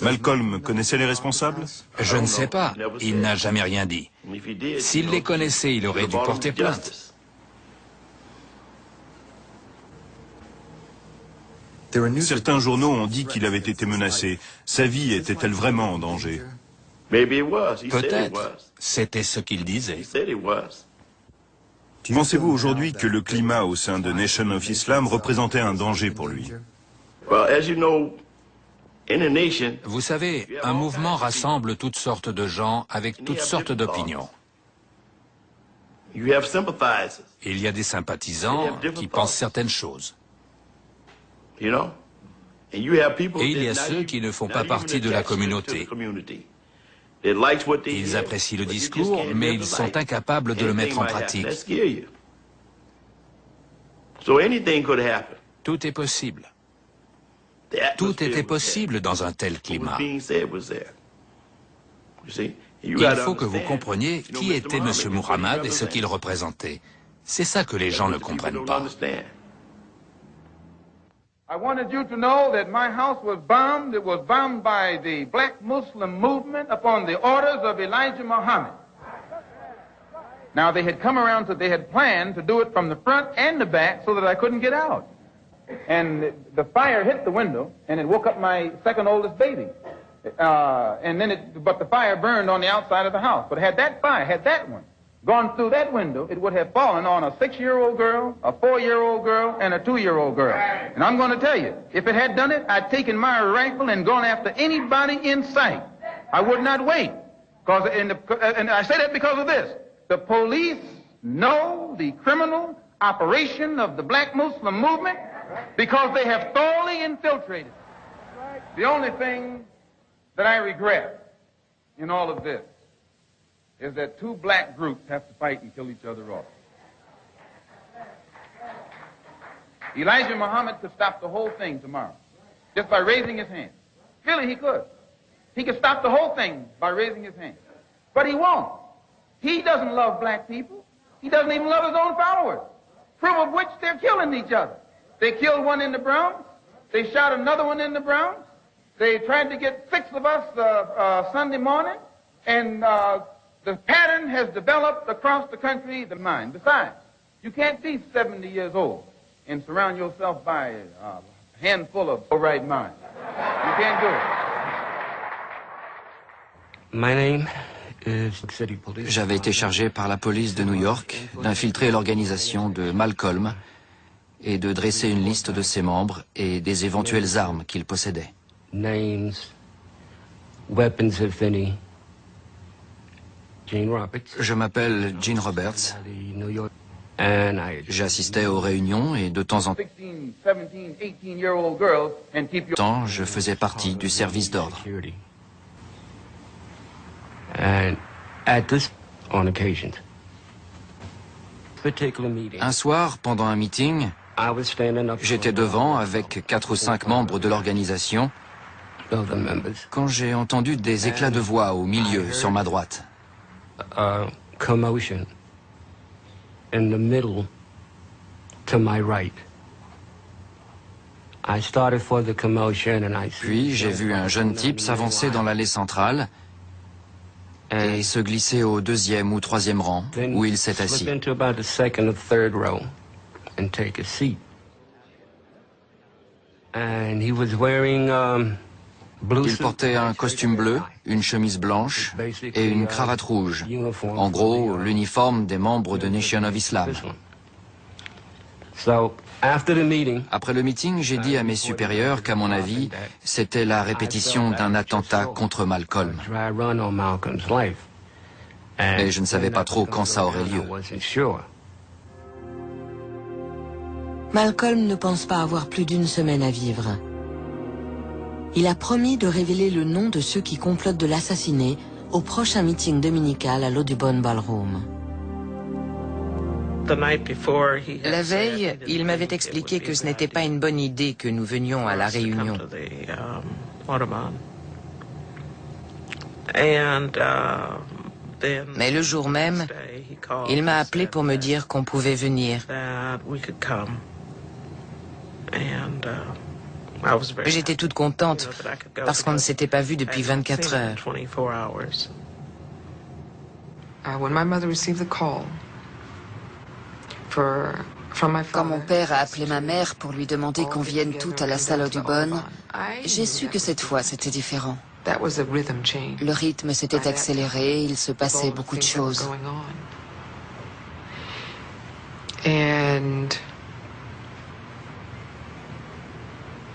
O: Malcolm connaissait les responsables?
G: Je ne sais pas. Il n'a jamais rien dit. S'il les connaissait, il aurait dû porter plainte.
O: Certains journaux ont dit qu'il avait été menacé. Sa vie était-elle vraiment en danger?
G: Peut-être. C'était ce qu'il disait.
O: Pensez-vous aujourd'hui que le climat au sein de Nation of Islam représentait un danger pour lui?
G: Vous savez, un mouvement rassemble toutes sortes de gens avec toutes sortes d'opinions. Il y a des sympathisants qui pensent certaines choses. Et il y a ceux qui ne font pas partie de la communauté. Ils apprécient le discours, mais ils sont incapables de le mettre en pratique. Tout est possible. Tout était possible dans un tel climat. Il faut que vous compreniez qui était M. Muhammad et ce qu'il représentait. C'est ça que les gens ne comprennent pas.
B: I wanted you to know that my house was bombed. It was bombed by the black Muslim movement upon the orders of Elijah Muhammad. Now, they had come around, they had planned to do it from the front and the back so that I couldn't get out. And the fire hit the window, and it woke up my second oldest baby. But the fire burned on the outside of the house. But had that one gone through that window, it would have fallen on a 6-year-old girl, a 4-year-old girl, and a 2-year-old girl. And I'm going to tell you, if it had done it, I'd taken my rifle and gone after anybody in sight. I would not wait. And I say that because of this. The police know the criminal operation of the black Muslim movement because they have thoroughly infiltrated. The only thing that I regret in all of this is that two black groups have to fight and kill each other off. Elijah Muhammad could stop the whole thing tomorrow, just by raising his hand. Really, he could. He could stop the whole thing by raising his hand. But he won't. He doesn't love black people. He doesn't even love his own followers. Proof of which they're killing each other. They killed one in the Bronx. They shot another one in the Bronx. They tried to get 6 of us Sunday morning, and the pattern has developed across the country, the mind. Besides, you can't be 70 years old and surround yourself by a handful of right minds. You can't do it.
L: My name is...
P: J'avais été chargé par la police de New York d'infiltrer l'organisation de Malcolm et de dresser une liste de ses membres et des éventuelles armes qu'il possédait.
L: Names, weapons if any.
P: Je m'appelle Gene Roberts. J'assistais aux réunions et de temps en temps, je faisais partie du service d'ordre. Un soir, pendant un meeting, j'étais devant avec 4 ou 5 membres de l'organisation quand j'ai entendu des éclats de voix au milieu, sur ma droite.
L: Commotion in the middle to my right. I started for the commotion and I...
P: Puis j'ai vu un jeune type s'avancer dans l'allée centrale et se glisser au 2e ou 3e rang où il s'est assis.
L: Into about the 2nd or 3rd row and take a seat. And he was wearing
P: Il portait un costume bleu, une chemise blanche et une cravate rouge. En gros, l'uniforme des membres de Nation of Islam. Après le meeting, j'ai dit à mes supérieurs qu'à mon avis, c'était la répétition d'un attentat contre Malcolm. Mais je ne savais pas trop quand ça aurait lieu.
E: Malcolm ne pense pas avoir plus d'1 semaine à vivre. Il a promis de révéler le nom de ceux qui complotent de l'assassiner au prochain meeting dominical à l'Audubon Ballroom.
F: La veille, il m'avait expliqué que ce n'était pas une bonne idée que nous venions à la réunion. Mais le jour même, il m'a appelé pour me dire qu'on pouvait venir. J'étais toute contente parce qu'on ne s'était pas vu depuis 24 heures.
T: Quand mon père a appelé ma mère pour lui demander qu'on vienne toutes à la salle Audubon, j'ai su que cette fois c'était différent. Le rythme s'était accéléré, il se passait beaucoup de choses.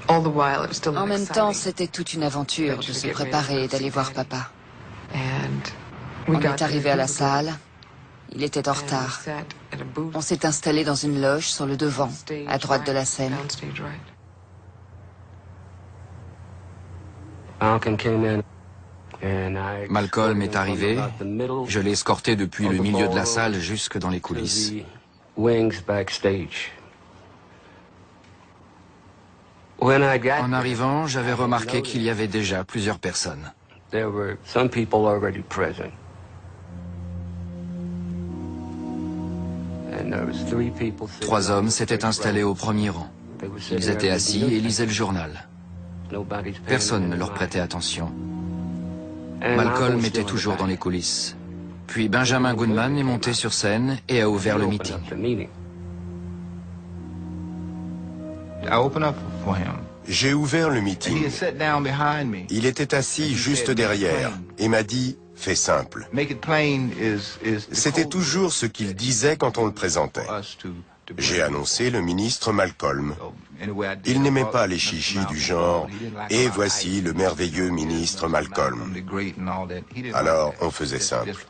T: En même temps, c'était toute une aventure de se préparer et d'aller voir papa. On est arrivé à la salle. Il était en retard. On s'est installé dans une loge sur le devant, à droite de la scène.
P: Malcolm est arrivé. Je l'ai escorté depuis le milieu de la salle jusque dans les coulisses. En arrivant, j'avais remarqué qu'il y avait déjà plusieurs personnes. 3 hommes s'étaient installés au premier rang. Ils étaient assis et lisaient le journal. Personne ne leur prêtait attention. Malcolm était toujours dans les coulisses. Puis Benjamin Goodman est monté sur scène et a ouvert le meeting.
C: J'ai ouvert le meeting. Il était assis juste derrière et m'a dit « Fais simple ». C'était toujours ce qu'il disait quand on le présentait. J'ai annoncé le ministre Malcolm. Il n'aimait pas les chichis du genre « Et voici le merveilleux ministre Malcolm ». Alors on faisait simple.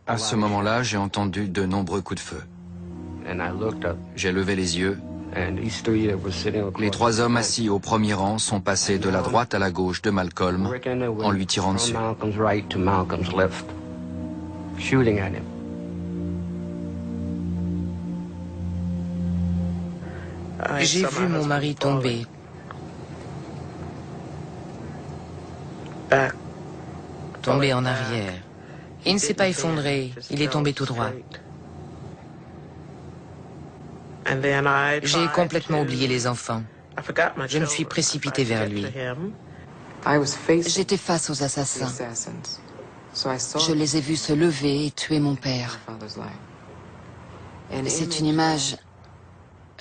P: À ce moment-là, j'ai entendu de nombreux coups de feu. J'ai levé les yeux. Les 3 hommes assis au premier rang sont passés de la droite à la gauche de Malcolm en lui tirant dessus.
F: J'ai vu mon mari tomber. Tomber en arrière. Il ne s'est pas effondré, il est tombé tout droit. J'ai complètement oublié les enfants. Je me suis précipitée vers lui.
T: J'étais face aux assassins. Je les ai vus se lever et tuer mon père. C'est une image...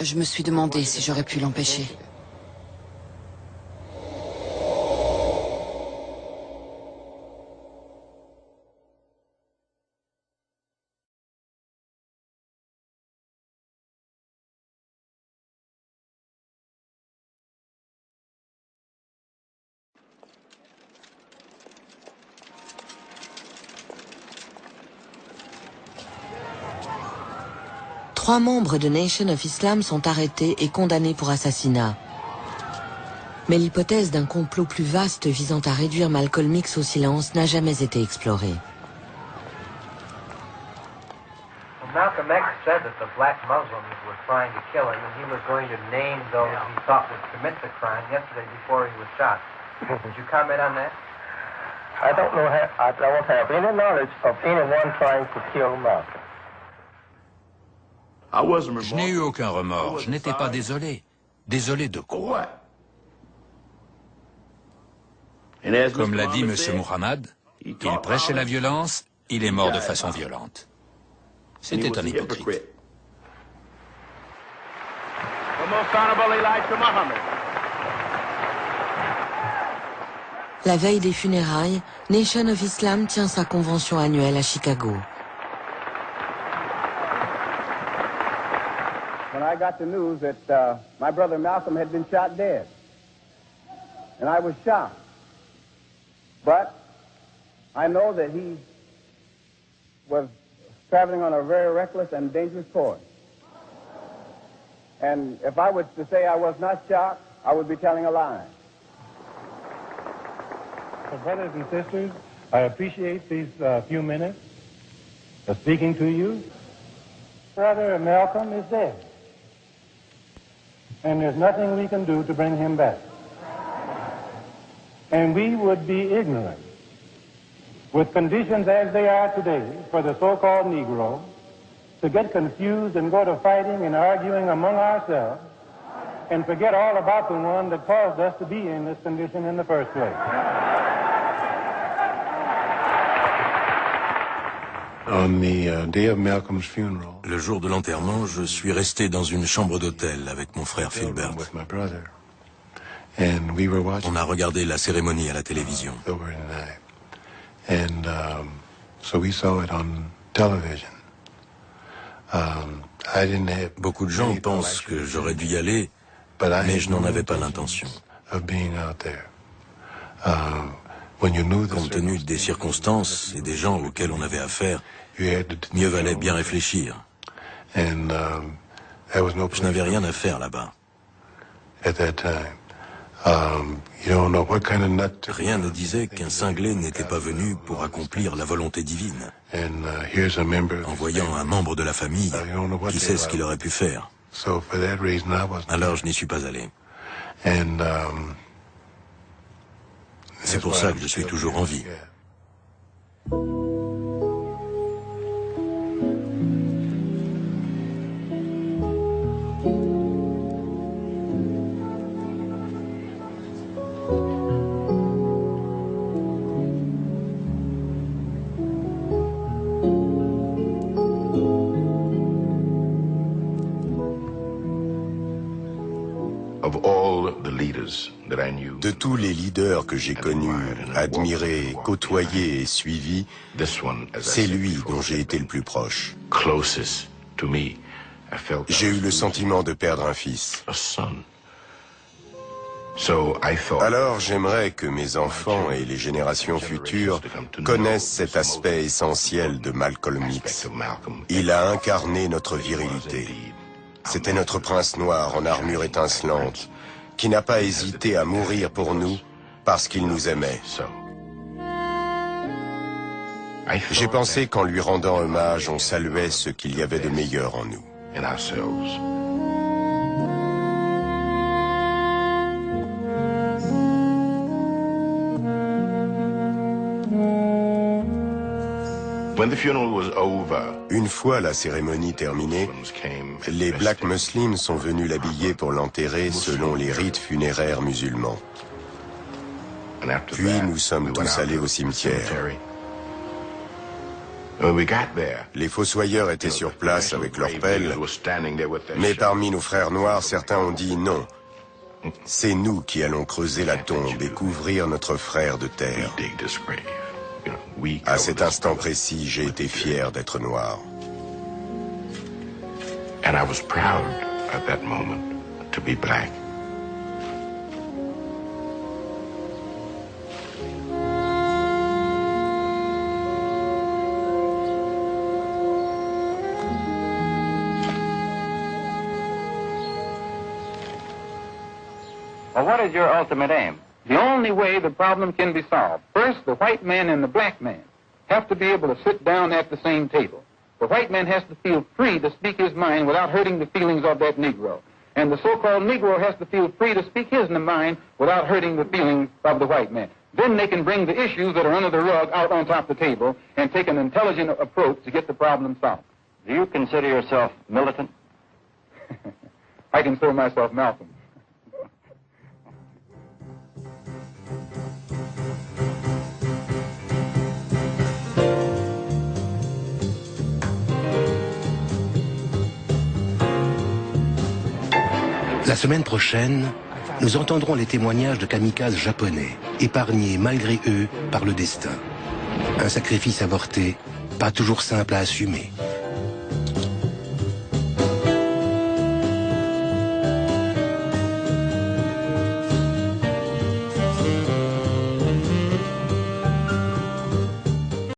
T: Je me suis demandé si j'aurais pu l'empêcher.
E: Trois membres de Nation of Islam sont arrêtés et condamnés pour assassinat. Mais l'hypothèse d'un complot plus vaste visant à réduire Malcolm X au silence n'a jamais été explorée.
M: Malcolm X said that the black Muslims were trying to kill him, and he was going to name those he thought would commit the crime yesterday before he was shot. Would you comment on that?
R: I don't know. I don't have any knowledge of anyone trying to kill Malcolm.
G: Je n'ai eu aucun remords, je n'étais pas désolé. Désolé de quoi? Comme l'a dit M. Muhammad, il prêchait la violence, il est mort de façon violente. C'était un hypocrite.
E: La veille des funérailles, Nation of Islam tient sa convention annuelle à Chicago.
S: When I got the news that my brother Malcolm had been shot dead, and I was shocked. But I know that he was traveling on a very reckless and dangerous course. And if I was to say I was not shocked, I would be telling a lie. So brothers and sisters, I appreciate these few minutes of speaking to you. Brother Malcolm is dead. And there's nothing we can do to bring him back. and we would be ignorant. With conditions as they are today for the so-called Negro, to get confused and go to fighting and arguing among ourselves and forget all about the one that caused us to be in this condition in the first place.
A: Le jour de l'enterrement, je suis resté dans une chambre d'hôtel avec mon frère Philbert. On a regardé la cérémonie à la télévision. Beaucoup de gens pensent que j'aurais dû y aller, mais je n'en avais pas l'intention. Compte tenu des circonstances et des gens auxquels on avait affaire, mieux valait bien réfléchir. Je n'avais rien à faire là-bas. Rien ne disait qu'un cinglé n'était pas venu pour accomplir la volonté divine. En voyant un membre de la famille, qui sait ce qu'il aurait pu faire. Alors je n'y suis pas allé. C'est pour ça que je suis toujours en vie.
C: De tous les leaders que j'ai connus, admirés, côtoyés et suivis, c'est lui dont j'ai été le plus proche. J'ai eu le sentiment de perdre un fils. Alors j'aimerais que mes enfants et les générations futures connaissent cet aspect essentiel de Malcolm X. Il a incarné notre virilité. C'était notre prince noir en armure étincelante, qui n'a pas hésité à mourir pour nous parce qu'il nous aimait. J'ai pensé qu'en lui rendant hommage, on saluait ce qu'il y avait de meilleur en nous. Une fois la cérémonie terminée, les Black Muslims sont venus l'habiller pour l'enterrer selon les rites funéraires musulmans. Puis nous sommes tous allés au cimetière. Les fossoyeurs étaient sur place avec leurs pelles, mais parmi nos frères noirs, certains ont dit non. C'est nous qui allons creuser la tombe et couvrir notre frère de terre. À cet instant précis, j'ai été fier d'être noir.
A: And I was proud at that moment to be black.
M: Well, what is your ultimate aim? The only way the problem can be solved. First, the white man and the black man have to be able to sit down at the same table. The white man has to feel free to speak his mind without hurting the feelings of that Negro. And the so-called Negro has to feel free to speak his mind without hurting the feelings of the white man. Then they can bring the issues that are under the rug out on top of the table and take an intelligent approach to get the problem solved.
R: Do you consider yourself militant?
M: I consider myself Malcolm.
J: La semaine prochaine, nous entendrons les témoignages de kamikazes japonais, épargnés malgré eux par le destin. Un sacrifice avorté, pas toujours simple à assumer.